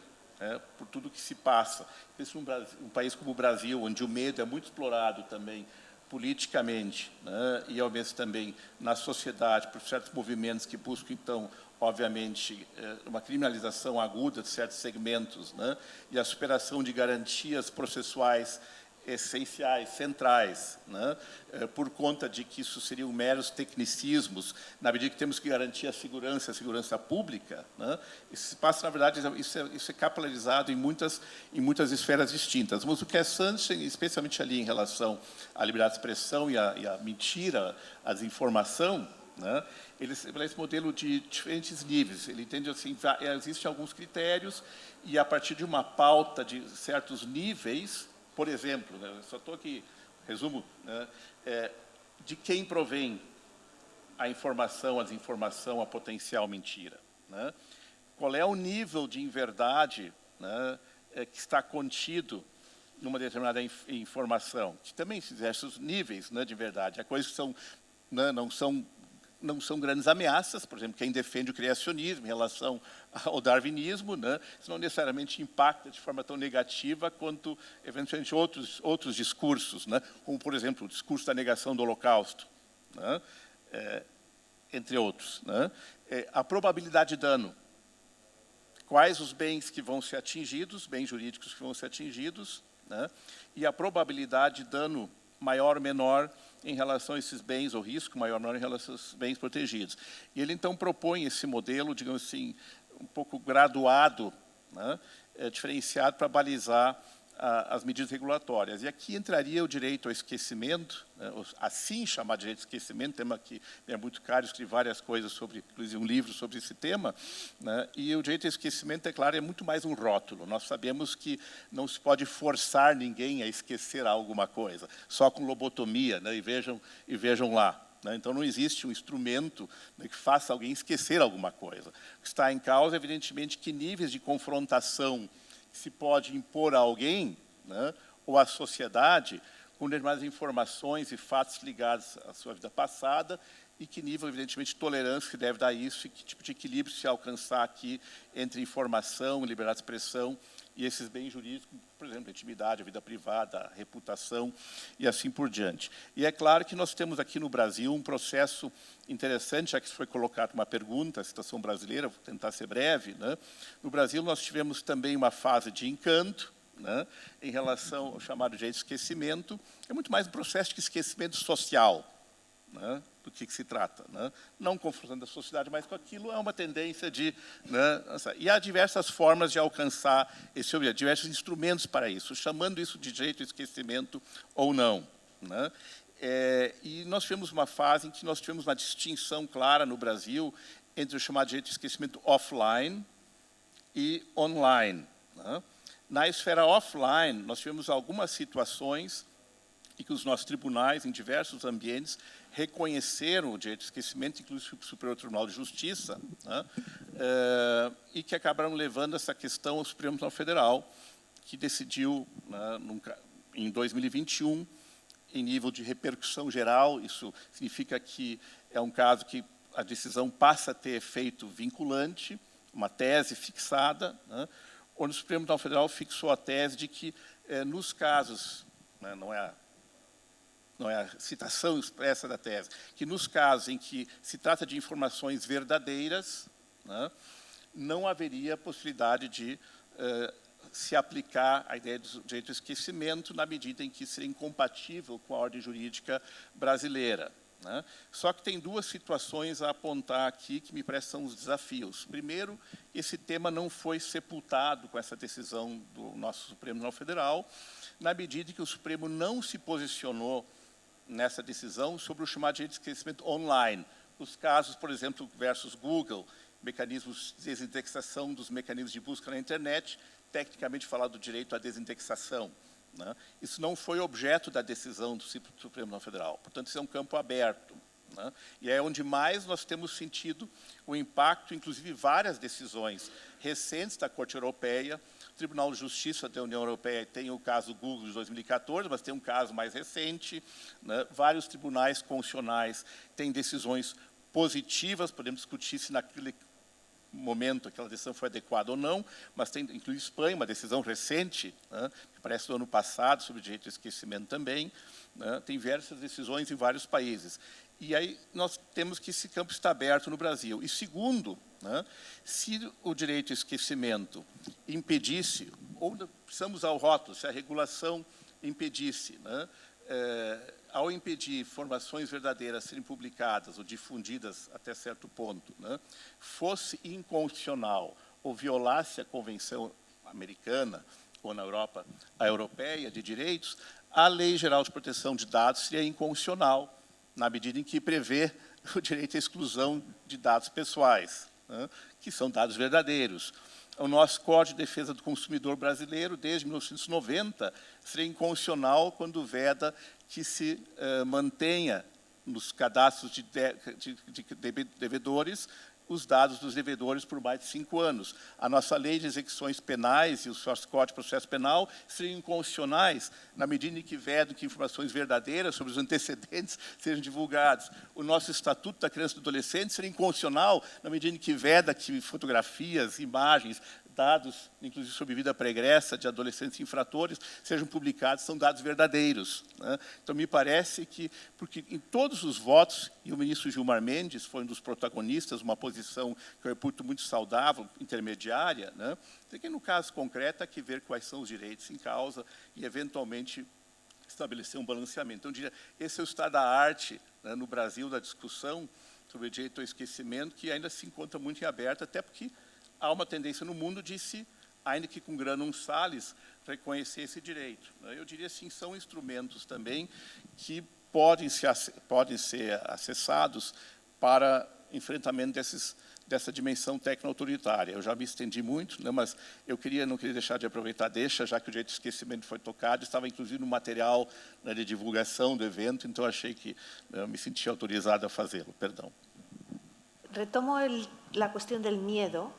por tudo que se passa, principalmente um país como o Brasil, onde o medo é muito explorado também politicamente, e ao mesmo também na sociedade, por certos movimentos que buscam, então, obviamente, uma criminalização aguda de certos segmentos, e a superação de garantias processuais essenciais, centrais, por conta de que isso seriam meros tecnicismos, na medida que temos que garantir a segurança pública, isso se passa, na verdade, isso é capitalizado em muitas esferas distintas. Mas o que é Sunstein, especialmente ali em relação à liberdade de expressão e à mentira, à desinformação, ele estabelece modelo de diferentes níveis. Ele entende assim, existem alguns critérios, e a partir de uma pauta de certos níveis, por exemplo, só estou aqui, resumo, de quem provém a informação, a desinformação, a potencial mentira. Qual é o nível de inverdade que está contido numa determinada informação? Que também existem os níveis de verdade. Há coisas que não são grandes ameaças, por exemplo, quem defende o criacionismo em relação ao darwinismo, isso não necessariamente impacta de forma tão negativa quanto, eventualmente, outros discursos, como, por exemplo, o discurso da negação do Holocausto, entre outros. A probabilidade de dano. Quais os bens que vão ser atingidos, bens jurídicos que vão ser atingidos, e a probabilidade de dano maior ou menor em relação a esses bens, ou risco maior ou menor em relação aos bens protegidos. E ele, então, propõe esse modelo, digamos assim, um pouco graduado, diferenciado para balizar as medidas regulatórias. E aqui entraria o direito ao esquecimento, assim chamado direito ao esquecimento, tema que é muito caro, escrevi várias coisas sobre, inclusive um livro sobre esse tema, e o direito ao esquecimento, é claro, é muito mais um rótulo. Nós sabemos que não se pode forçar ninguém a esquecer alguma coisa, só com lobotomia, e vejam lá. Então, não existe um instrumento que faça alguém esquecer alguma coisa. O que está em causa, evidentemente, que níveis de confrontação se pode impor a alguém, ou à sociedade com determinadas informações e fatos ligados à sua vida passada e que nível, evidentemente, de tolerância se deve dar isso e que tipo de equilíbrio se alcançar aqui entre informação, liberdade de expressão e esses bens jurídicos, por exemplo, a intimidade, a vida privada, a reputação e assim por diante. E é claro que nós temos aqui no Brasil um processo interessante, já que isso foi colocado uma pergunta, a situação brasileira, vou tentar ser breve, né? No Brasil, nós tivemos também uma fase de encanto, né, em relação ao chamado direito de esquecimento. É muito mais um processo de esquecimento social, né, do que se trata, né? Não confrontando a sociedade, mas com aquilo é uma tendência de... Né, e há diversas formas de alcançar esse objetivo, diversos instrumentos para isso, chamando isso de direito de esquecimento ou não, né? E nós tivemos uma fase em que nós tivemos uma distinção clara no Brasil entre o chamado direito de esquecimento offline e online, né? Na esfera offline, nós tivemos algumas situações em que os nossos tribunais, em diversos ambientes, reconheceram o direito de esquecimento, inclusive o Superior Tribunal de Justiça, né, e que acabaram levando essa questão ao Supremo Tribunal Federal, que decidiu, né, em 2021, em nível de repercussão geral, isso significa que é um caso que a decisão passa a ter efeito vinculante, uma tese fixada, né, onde o Supremo Tribunal Federal fixou a tese de que, nos casos, né, não é a citação expressa da tese, que nos casos em que se trata de informações verdadeiras, né, não haveria possibilidade de se aplicar a ideia do direito de esquecimento na medida em que seria incompatível com a ordem jurídica brasileira, né? Só que tem duas situações a apontar aqui que me parecem são os desafios. Primeiro, esse tema não foi sepultado com essa decisão do nosso Supremo Tribunal Federal, na medida em que o Supremo não se posicionou nessa decisão sobre o chamado direito de esquecimento online. Os casos, por exemplo, versus Google, mecanismos de desindexação dos mecanismos de busca na internet, tecnicamente falado do direito à desindexação, né? Isso não foi objeto da decisão do Supremo Tribunal Federal. Portanto, isso é um campo aberto, né? E é onde mais nós temos sentido o impacto, inclusive várias decisões recentes da Corte Europeia. O Tribunal de Justiça da União Europeia tem o caso Google de 2014, mas tem um caso mais recente, né? Vários tribunais constitucionais têm decisões positivas, podemos discutir se naquele momento aquela decisão foi adequada ou não, mas tem, inclusive, Espanha, uma decisão recente, né, que parece do ano passado, sobre o direito ao esquecimento também, né, tem diversas decisões em vários países. E aí nós temos que esse campo está aberto no Brasil. E segundo, né, se o direito ao esquecimento impedisse, ou precisamos ao rótulo, se a regulação impedisse, né, ao impedir informações verdadeiras serem publicadas ou difundidas até certo ponto, né, fosse inconstitucional ou violasse a Convenção Americana ou na Europa, a Europeia de Direitos, a Lei Geral de Proteção de Dados seria inconstitucional, na medida em que prevê o direito à exclusão de dados pessoais, né, que são dados verdadeiros. O nosso Código de Defesa do Consumidor brasileiro, desde 1990, seria inconstitucional quando veda que se mantenha nos cadastros de devedores os dados dos devedores por mais de 5 anos. A nossa lei de execuções penais e o nosso Código de Processo Penal seriam inconstitucionais na medida em que vedam que informações verdadeiras sobre os antecedentes sejam divulgadas. O nosso Estatuto da Criança e do Adolescente seria inconstitucional na medida em que veda que fotografias, imagens, dados, inclusive sobre vida pregressa de adolescentes infratores, sejam publicados, são dados verdadeiros, né? Então, me parece que, porque em todos os votos, e o ministro Gilmar Mendes foi um dos protagonistas, uma posição que eu reputo muito saudável, intermediária, né? Tem que, no caso concreto, há que ver quais são os direitos em causa e, eventualmente, estabelecer um balanceamento. Então, eu diria, esse é o estado da arte, né, no Brasil, da discussão sobre o direito ao esquecimento, que ainda se encontra muito em aberto, até porque há uma tendência no mundo de se, ainda que com granum salis, reconhecer esse direito. Eu diria assim, são instrumentos também que podem ser acessados para enfrentamento dessa dimensão tecno-autoritária. Eu já me estendi muito, né, mas eu não queria deixar de aproveitar já que o direito de esquecimento foi tocado, estava inclusive no material, né, de divulgação do evento, então achei que eu me senti autorizado a fazê-lo. Perdão. Retomo la cuestión del miedo,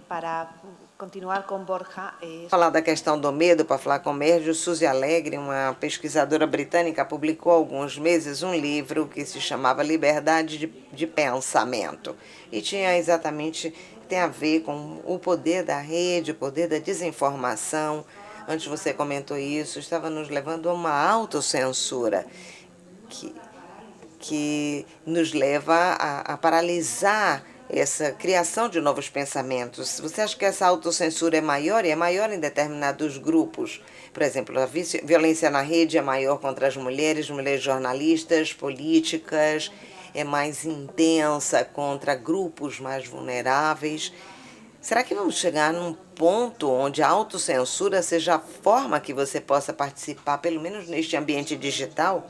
para continuar com Borja. Falar da questão do medo, para falar com Mérgio, Suzy Alegre, uma pesquisadora britânica, publicou há alguns meses um livro que se chamava Liberdade de Pensamento. E tinha exatamente, tem a ver com o poder da rede, o poder da desinformação. Antes você comentou isso, estava nos levando a uma autocensura que nos leva a paralisar essa criação de novos pensamentos. Você acha que essa autocensura é maior? E é maior em determinados grupos. Por exemplo, a violência na rede é maior contra as mulheres jornalistas, políticas, é mais intensa contra grupos mais vulneráveis. Será que vamos chegar num ponto onde a autocensura seja a forma que você possa participar, pelo menos neste ambiente digital?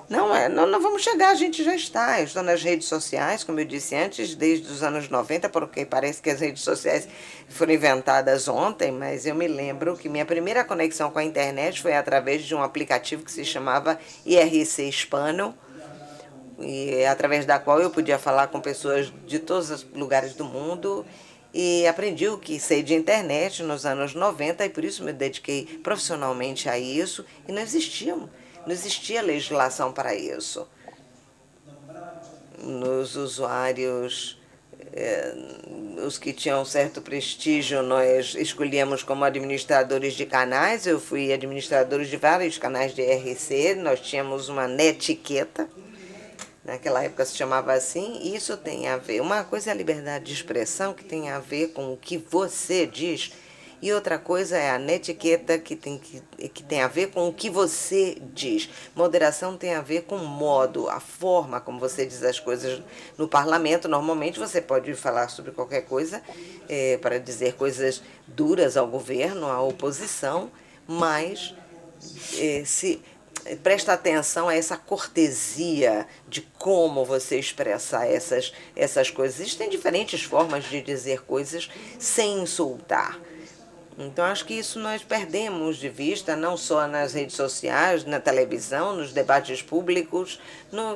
Não vamos chegar, a gente já está. Eu estou nas redes sociais, como eu disse antes, desde os anos 90, porque parece que as redes sociais foram inventadas ontem, mas eu me lembro que minha primeira conexão com a internet foi através de um aplicativo que se chamava IRC Hispano, e através da qual eu podia falar com pessoas de todos os lugares do mundo, e aprendi o que sei de internet nos anos 90, e por isso me dediquei profissionalmente a isso, e não existia legislação para isso. Nos usuários, os que tinham certo prestígio, nós escolhíamos como administradores de canais. Eu fui administrador de vários canais de IRC, nós tínhamos uma netiqueta, naquela época se chamava assim, e isso tem a ver. Uma coisa é a liberdade de expressão, que tem a ver com o que você diz, e outra coisa é a netiqueta, que tem a ver com o que você diz. Moderação tem a ver com o modo, a forma como você diz as coisas no parlamento. Normalmente você pode falar sobre qualquer coisa, para dizer coisas duras ao governo, à oposição, mas se presta atenção a essa cortesia de como você expressar essas coisas. Existem diferentes formas de dizer coisas sem insultar. Então, acho que isso nós perdemos de vista, não só nas redes sociais, na televisão, nos debates públicos,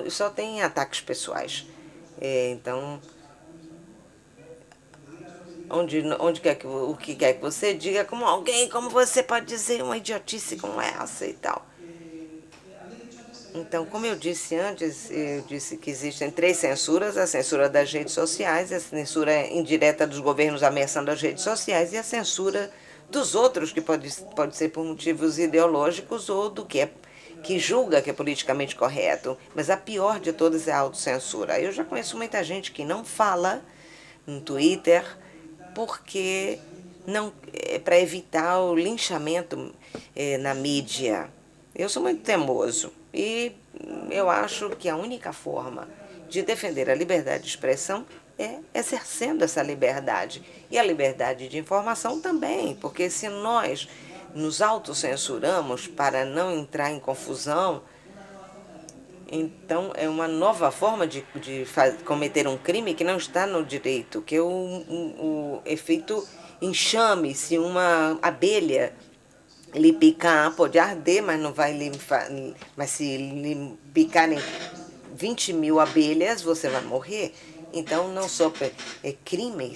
só tem ataques pessoais. Então, o que quer que você diga, como você pode dizer uma idiotice como essa e tal. Então, como eu disse antes, eu disse que existem 3 censuras: a censura das redes sociais, a censura indireta dos governos ameaçando as redes sociais e a censura dos outros, que pode ser por motivos ideológicos ou do que julga que é politicamente correto. Mas a pior de todas é a autocensura. Eu já conheço muita gente que não fala no Twitter porque para evitar o linchamento na mídia. Eu sou muito teimoso e eu acho que a única forma de defender a liberdade de expressão é exercendo essa liberdade. E a liberdade de informação também, porque se nós nos autocensuramos para não entrar em confusão, então é uma nova forma de cometer um crime que não está no direito, que é o efeito enxame. Se uma abelha lhe picar, pode arder, mas não vai mas se lhe picarem 20.000 abelhas, você vai morrer. Então, não só é crime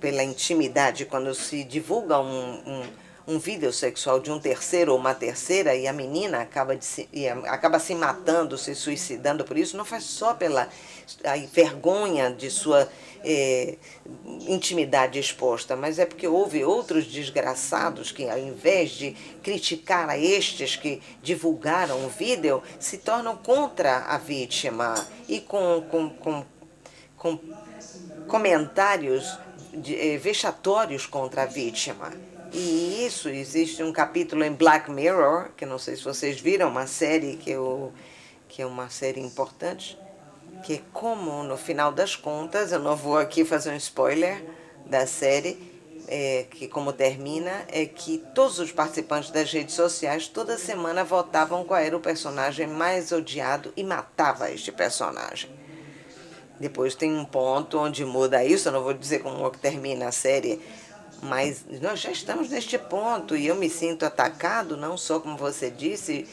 pela intimidade, quando se divulga um vídeo sexual de um terceiro ou uma terceira e a menina acaba se matando, se suicidando por isso, não faz só pela vergonha de sua intimidade exposta, mas é porque houve outros desgraçados que, ao invés de criticar a estes que divulgaram o vídeo, se tornam contra a vítima e com comentários vexatórios contra a vítima. E isso, existe um capítulo em Black Mirror, que não sei se vocês viram, uma série que é uma série importante, que é como, no final das contas, eu não vou aqui fazer um spoiler da série, que como termina, é que todos os participantes das redes sociais, toda semana, votavam qual era o personagem mais odiado e matava este personagem. Depois tem um ponto onde muda isso, eu não vou dizer como termina a série, mas nós já estamos neste ponto e eu me sinto atacado, não só, como você disse,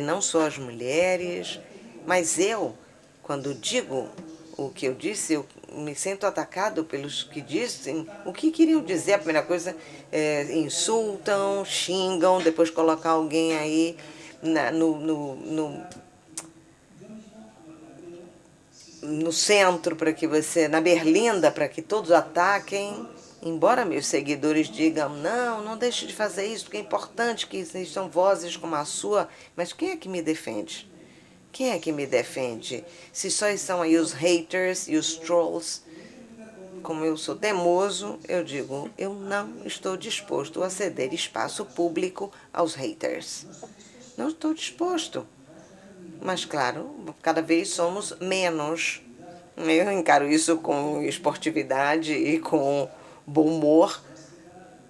não só as mulheres, mas eu, quando digo o que eu disse, eu me sinto atacado pelos que dizem o que queriam dizer. A primeira coisa, insultam, xingam, depois colocam alguém aí no centro, para que você, na berlinda, para que todos ataquem. Embora meus seguidores digam, não deixe de fazer isso, porque é importante que existam vozes como a sua, mas quem é que me defende? Quem é que me defende? Se só estão aí os haters e os trolls, como eu sou teimoso, eu digo, eu não estou disposto a ceder espaço público aos haters. Não estou disposto. Mas, claro, cada vez somos menos. Eu encaro isso com esportividade e com bom humor,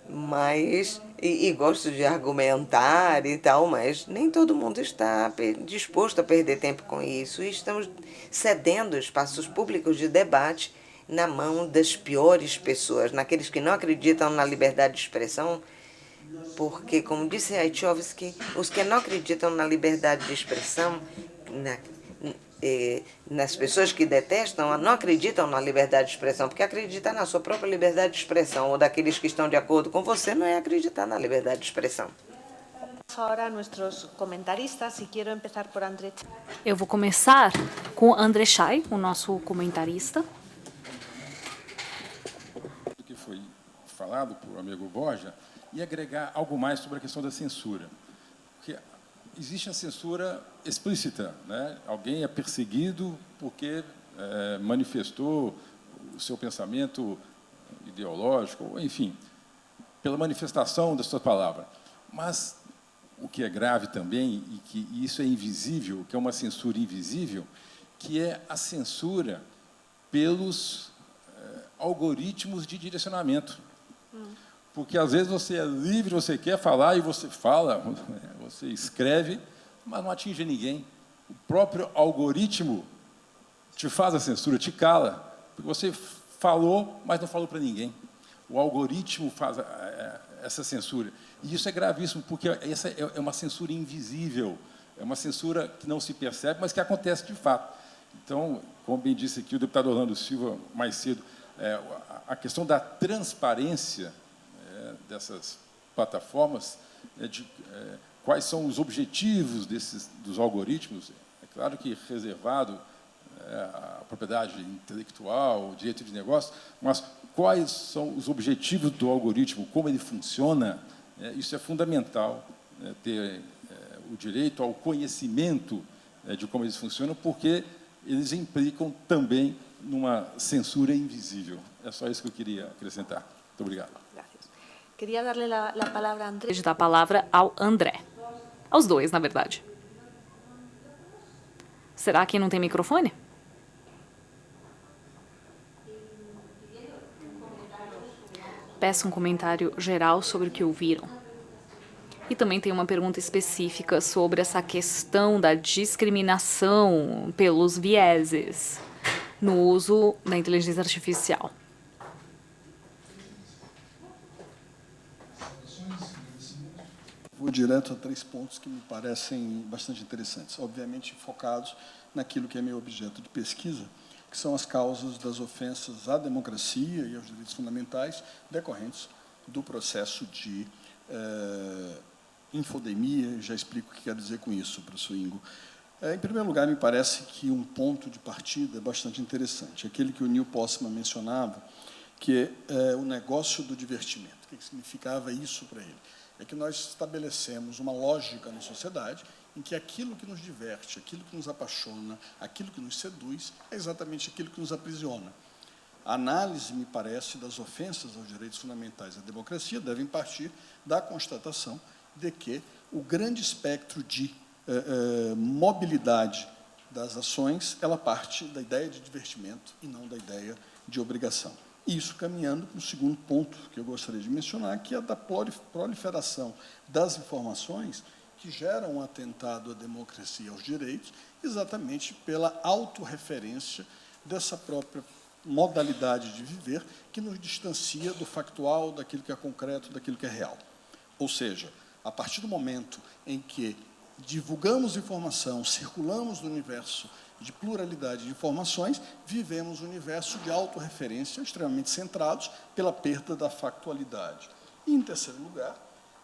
mas e gosto de argumentar e tal, mas nem todo mundo está disposto a perder tempo com isso. E estamos cedendo espaços públicos de debate na mão das piores pessoas, naqueles que não acreditam na liberdade de expressão, porque, como disse Aichowski, os que não acreditam na liberdade de expressão, nas pessoas que detestam, não acreditam na liberdade de expressão, porque acreditar na sua própria liberdade de expressão ou daqueles que estão de acordo com você não é acreditar na liberdade de expressão. Ahora nuestros comentaristas, y quiero empezar por André. Eu vou começar com André Chay, o nosso comentarista. O que foi falado por o amigo Borja e agregar algo mais sobre a questão da censura. Porque existe a censura explícita, né? Alguém é perseguido porque manifestou o seu pensamento ideológico, enfim, pela manifestação da sua palavra. Mas o que é grave também, e que isso é invisível, que é uma censura invisível, que é a censura pelos algoritmos de direcionamento. Porque, às vezes, você é livre, você quer falar, e você fala, você escreve, mas não atinge ninguém. O próprio algoritmo te faz a censura, te cala, porque você falou, mas não falou para ninguém. O algoritmo faz essa censura. E isso é gravíssimo, porque essa é uma censura invisível, é uma censura que não se percebe, mas que acontece de fato. Então, como bem disse aqui o deputado Orlando Silva mais cedo, a questão da transparência dessas plataformas, quais são os objetivos dos algoritmos, é claro que reservado a propriedade intelectual, o direito de negócio, mas quais são os objetivos do algoritmo, como ele funciona, isso é fundamental, ter o direito ao conhecimento de como eles funcionam, porque eles implicam também numa censura invisível. É só isso que eu queria acrescentar. Muito obrigado. Queria darle la palavra a André. Vou dar a palavra ao André. Aos dois, na verdade. Será que não tem microfone? Peço um comentário geral sobre o que ouviram. E também tem uma pergunta específica sobre essa questão da discriminação pelos vieses no uso da inteligência artificial. Vou direto a 3 pontos que me parecem bastante interessantes, obviamente focados naquilo que é meu objeto de pesquisa, que são as causas das ofensas à democracia e aos direitos fundamentais decorrentes do processo de infodemia. Já explico o que quero dizer com isso, professor Ingo. Em primeiro lugar, me parece que um ponto de partida é bastante interessante, aquele que o Neil Postman mencionava, que é o negócio do divertimento. O que significava isso para ele? É que nós estabelecemos uma lógica na sociedade em que aquilo que nos diverte, aquilo que nos apaixona, aquilo que nos seduz, é exatamente aquilo que nos aprisiona. A análise, me parece, das ofensas aos direitos fundamentais à democracia devem partir da constatação de que o grande espectro de mobilidade das ações, ela parte da ideia de divertimento e não da ideia de obrigação. Isso caminhando para o segundo ponto que eu gostaria de mencionar, que é da proliferação das informações que geram um atentado à democracia e aos direitos, exatamente pela autorreferência dessa própria modalidade de viver que nos distancia do factual, daquilo que é concreto, daquilo que é real. Ou seja, a partir do momento em que divulgamos informação, circulamos no universo de pluralidade de informações, vivemos um universo de autorreferência extremamente centrados pela perda da factualidade. E, em terceiro lugar,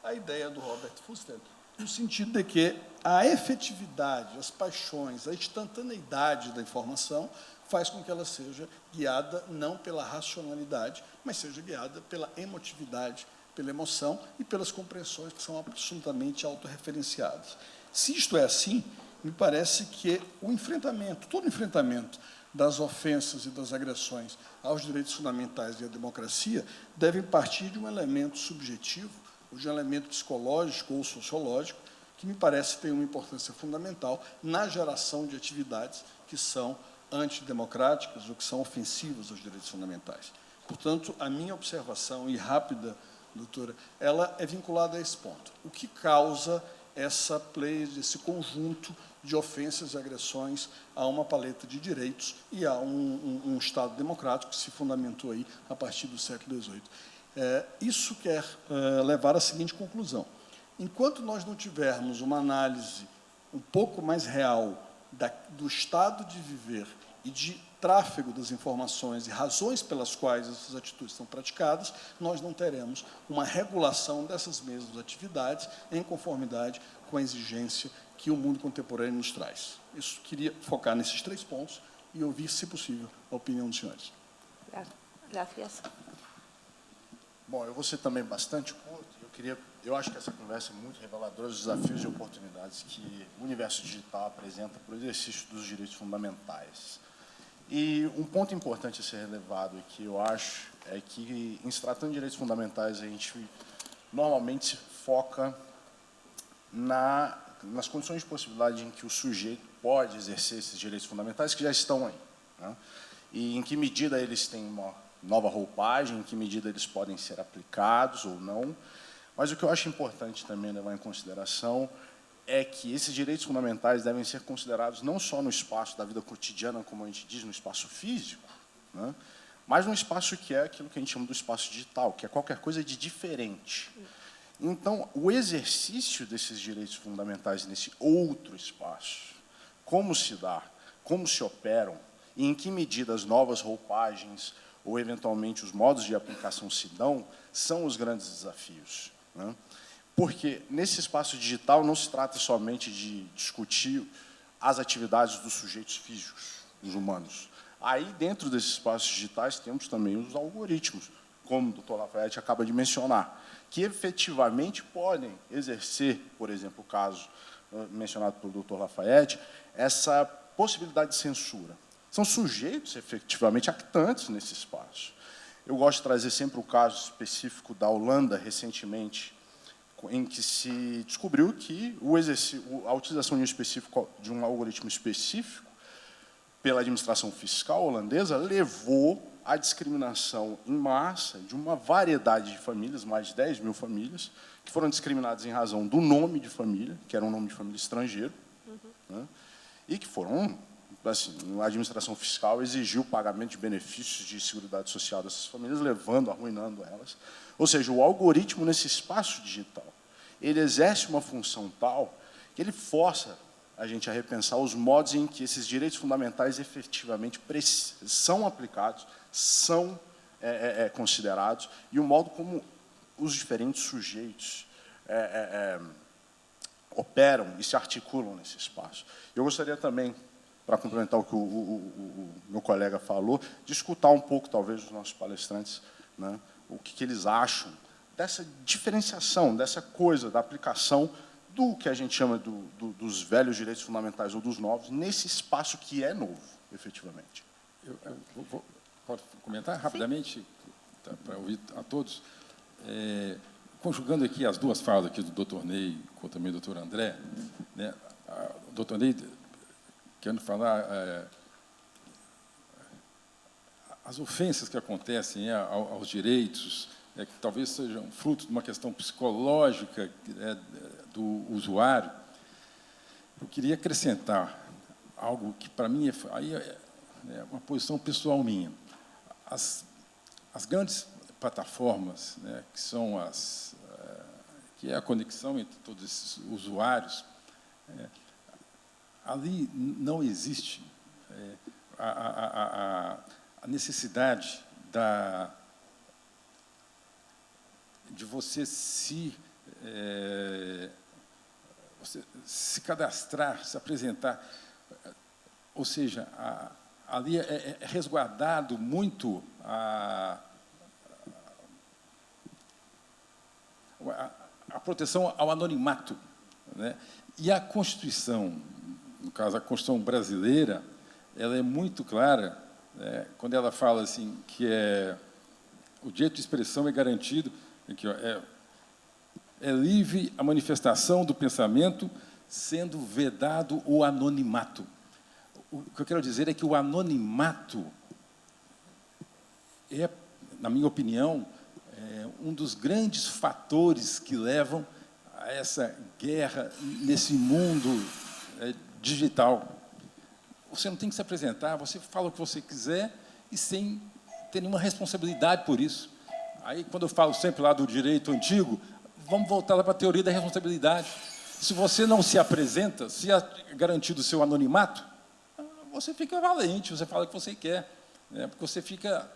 a ideia do Robert Fuster, no sentido de que a efetividade, as paixões, a instantaneidade da informação faz com que ela seja guiada não pela racionalidade, mas seja guiada pela emotividade, pela emoção e pelas compreensões que são absolutamente autorreferenciadas. Se isto é assim, me parece que o enfrentamento, todo enfrentamento das ofensas e das agressões aos direitos fundamentais e à democracia devem partir de um elemento subjetivo, ou de um elemento psicológico ou sociológico, que me parece ter uma importância fundamental na geração de atividades que são antidemocráticas ou que são ofensivas aos direitos fundamentais. Portanto, a minha observação, e rápida, doutora, ela é vinculada a esse ponto. O que causa essa pleiade, esse conjunto de ofensas e agressões a uma paleta de direitos e a um Estado democrático que se fundamentou aí a partir do século XVIII. Isso quer levar à seguinte conclusão. Enquanto nós não tivermos uma análise um pouco mais real do estado de viver e de tráfego das informações e razões pelas quais essas atitudes são praticadas, nós não teremos uma regulação dessas mesmas atividades em conformidade com a exigência que o mundo contemporâneo nos traz. Isso queria focar nesses 3 pontos e ouvir, se possível, a opinião dos senhores. Gracias. Bom, eu vou ser também bastante curto. Eu acho que essa conversa é muito reveladora dos desafios e oportunidades que o universo digital apresenta para o exercício dos direitos fundamentais. E um ponto importante a ser relevado aqui, eu acho, é que, em se tratando de direitos fundamentais, a gente normalmente se foca nas condições de possibilidade em que o sujeito pode exercer esses direitos fundamentais que já estão aí, né? E em que medida eles têm uma nova roupagem, em que medida eles podem ser aplicados ou não. Mas o que eu acho importante também levar em consideração é que esses direitos fundamentais devem ser considerados não só no espaço da vida cotidiana, como a gente diz, no espaço físico, né, mas no espaço que é aquilo que a gente chama do espaço digital, que é qualquer coisa de diferente. Então, o exercício desses direitos fundamentais nesse outro espaço, como se dá, como se operam, e em que medida as novas roupagens ou, eventualmente, os modos de aplicação se dão, são os grandes desafios, né? Porque, nesse espaço digital, não se trata somente de discutir as atividades dos sujeitos físicos, dos humanos. Aí, dentro desses espaços digitais, temos também os algoritmos, como o doutor Lafayette acaba de mencionar, que efetivamente podem exercer, por exemplo, o caso mencionado pelo doutor Lafayette, essa possibilidade de censura. São sujeitos, efetivamente, actantes nesse espaço. Eu gosto de trazer sempre o caso específico da Holanda, recentemente, em que se descobriu que a utilização de um algoritmo específico pela administração fiscal holandesa levou à discriminação em massa de uma variedade de famílias, mais de 10 mil famílias, que foram discriminadas em razão do nome de família, que era um nome de família estrangeiro, né, e que foram... Assim, a administração fiscal exigiu o pagamento de benefícios de seguridade social dessas famílias, arruinando elas. Ou seja, o algoritmo, nesse espaço digital, ele exerce uma função tal que ele força a gente a repensar os modos em que esses direitos fundamentais efetivamente são aplicados, são considerados, e o modo como os diferentes sujeitos operam e se articulam nesse espaço. Eu gostaria também, para complementar o que o meu colega falou, de escutar um pouco, talvez, dos nossos palestrantes, né, o que eles acham dessa diferenciação, dessa coisa, da aplicação do que a gente chama dos velhos direitos fundamentais ou dos novos, nesse espaço que é novo, efetivamente. Pode comentar rapidamente, para ouvir a todos? Conjugando aqui as duas falas aqui do doutor Ney com também do doutor André, né, o doutor Ney, querendo falar as ofensas que acontecem aos direitos, que talvez sejam fruto de uma questão psicológica do usuário. Eu queria acrescentar algo que, para mim, é uma posição pessoal minha. As grandes plataformas, né, que é a conexão entre todos esses usuários, Ali não existe a necessidade de você se cadastrar, se apresentar. Ou seja, ali é resguardado muito a proteção ao anonimato, né? E a Constituição, no caso, a Constituição brasileira, ela é muito clara, né, quando ela fala assim, que o direito de expressão é garantido, aqui, ó, é livre a manifestação do pensamento, sendo vedado o anonimato. O que eu quero dizer é que o anonimato é, na minha opinião, um dos grandes fatores que levam a essa guerra nesse mundo digital. Você não tem que se apresentar, você fala o que você quiser e sem ter nenhuma responsabilidade por isso. Aí, quando eu falo sempre lá do direito antigo, vamos voltar lá para a teoria da responsabilidade. Se você não se apresenta, se é garantido o seu anonimato, você fica valente, você fala o que você quer, né? Porque você fica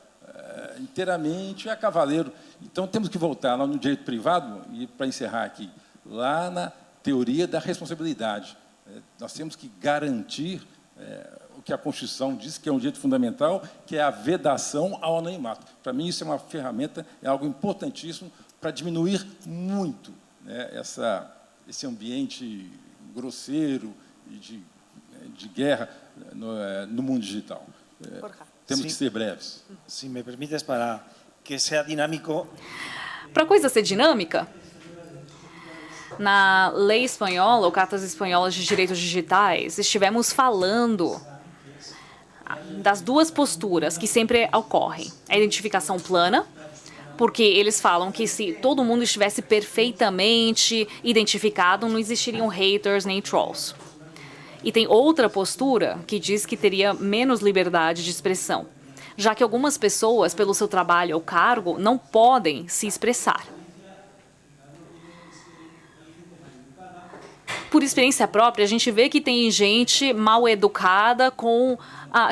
inteiramente a cavaleiro. Então, temos que voltar lá no direito privado, e para encerrar aqui, lá na teoria da responsabilidade. Nós temos que garantir o que a Constituição diz que é um direito fundamental, que é a vedação ao anonimato. Para mim, isso é uma ferramenta, é algo importantíssimo para diminuir muito, né, esse ambiente grosseiro e de guerra no mundo digital. Temos que ser breves. Se me permites, para que seja dinâmico. Para a coisa ser dinâmica, na lei espanhola, ou Cartas Espanholas de Direitos Digitais, estivemos falando das duas posturas que sempre ocorrem. A identificação plana, porque eles falam que se todo mundo estivesse perfeitamente identificado, não existiriam haters nem trolls. E tem outra postura que diz que teria menos liberdade de expressão, já que algumas pessoas, pelo seu trabalho ou cargo, não podem se expressar. Por experiência própria, a gente vê que tem gente mal educada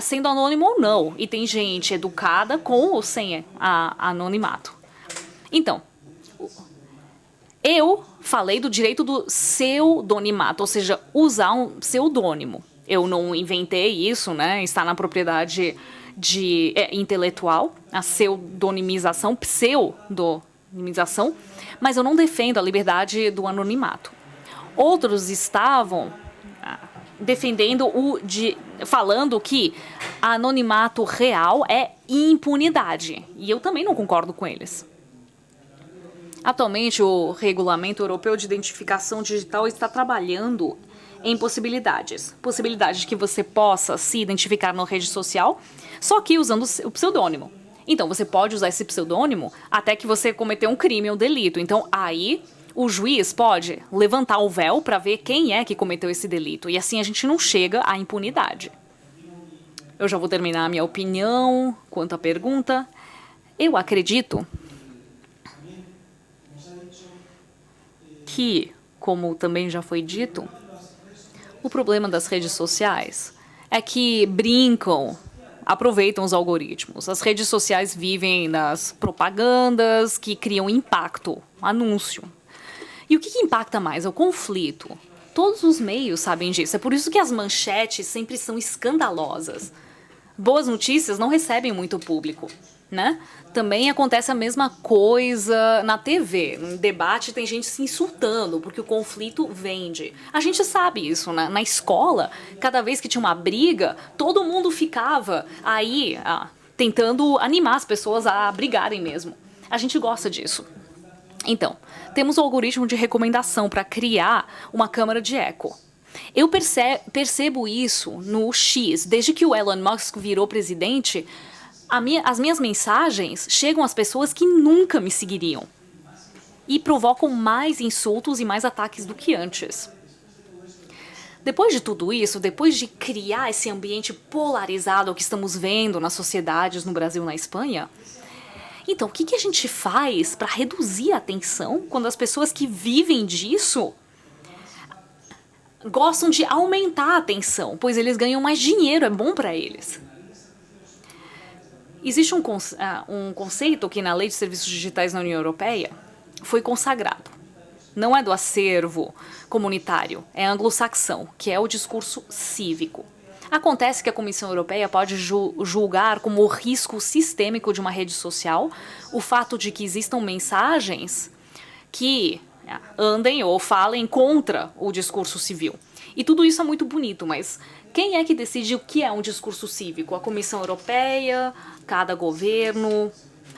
sendo anônimo ou não, e tem gente educada com ou sem anonimato. Então, eu falei do direito do pseudonimato, ou seja, usar um pseudônimo. Eu não inventei isso, né? Está na propriedade intelectual, a pseudonimização, mas eu não defendo a liberdade do anonimato. Outros estavam defendendo falando que anonimato real é impunidade, e eu também não concordo com eles. Atualmente, o Regulamento Europeu de Identificação Digital está trabalhando em possibilidades de que você possa se identificar na rede social, só que usando o pseudônimo. Então, você pode usar esse pseudônimo até que você cometeu um crime ou delito. Então, aí, o juiz pode levantar o véu para ver quem é que cometeu esse delito. E assim a gente não chega à impunidade. Eu já vou terminar a minha opinião quanto à pergunta. Eu acredito que, como também já foi dito, o problema das redes sociais é que aproveitam os algoritmos. As redes sociais vivem das propagandas que criam impacto, anúncio. E o que impacta mais? É o conflito. Todos os meios sabem disso. É por isso que as manchetes sempre são escandalosas. Boas notícias não recebem muito público, né? Também acontece a mesma coisa na TV. No debate tem gente se insultando porque o conflito vende. A gente sabe isso, né? Na escola, cada vez que tinha uma briga, todo mundo ficava aí tentando animar as pessoas a brigarem mesmo. A gente gosta disso. Então, temos o algoritmo de recomendação para criar uma câmara de eco. Eu percebo isso no X. Desde que o Elon Musk virou presidente, as minhas mensagens chegam às pessoas que nunca me seguiriam e provocam mais insultos e mais ataques do que antes. Depois de tudo isso, depois de criar esse ambiente polarizado que estamos vendo nas sociedades no Brasil e na Espanha, então, o que a gente faz para reduzir a tensão quando as pessoas que vivem disso gostam de aumentar a atenção, pois eles ganham mais dinheiro, é bom para eles. Existe um conceito que na Lei de Serviços Digitais na União Europeia foi consagrado. Não é do acervo comunitário, é anglo-saxão, que é o discurso cívico. Acontece que a Comissão Europeia pode julgar como risco sistêmico de uma rede social o fato de que existam mensagens que andem ou falem contra o discurso civil. E tudo isso é muito bonito, mas quem é que decide o que é um discurso cívico? A Comissão Europeia, cada governo?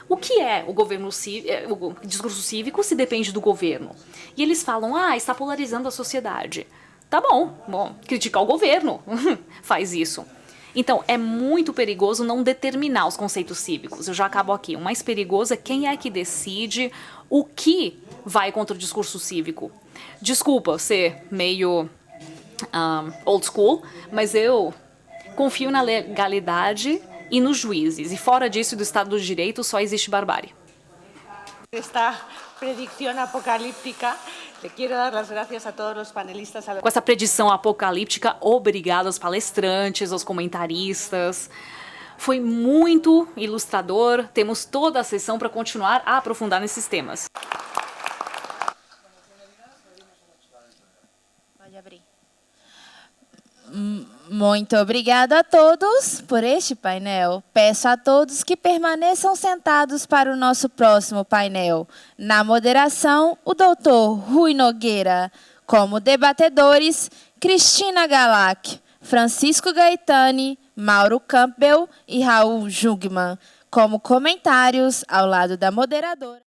O que é o discurso cívico se depende do governo? E eles falam, está polarizando a sociedade. Tá bom, criticar o governo faz isso. Então, é muito perigoso não determinar os conceitos cívicos. Eu já acabo aqui. O mais perigoso é quem é que decide o que vai contra o discurso cívico. Desculpa ser meio old school, mas eu confio na legalidade e nos juízes. E fora disso, do Estado do Direito, só existe barbárie. Esta predicción apocalíptica, le quiero dar las gracias a todos los panelistas. Com essa predição apocalíptica, obrigado aos palestrantes, aos comentaristas. Foi muito ilustrador. Temos toda a sessão para continuar a aprofundar nesses temas. Pode abrir. Muito obrigado a todos por este painel. Peço a todos que permaneçam sentados para o nosso próximo painel. Na moderação, o doutor Rui Nogueira. Como debatedores, Cristina Galac, Francisco Gaetani, Mauro Campbell e Raul Jungmann. Como comentários, ao lado da moderadora.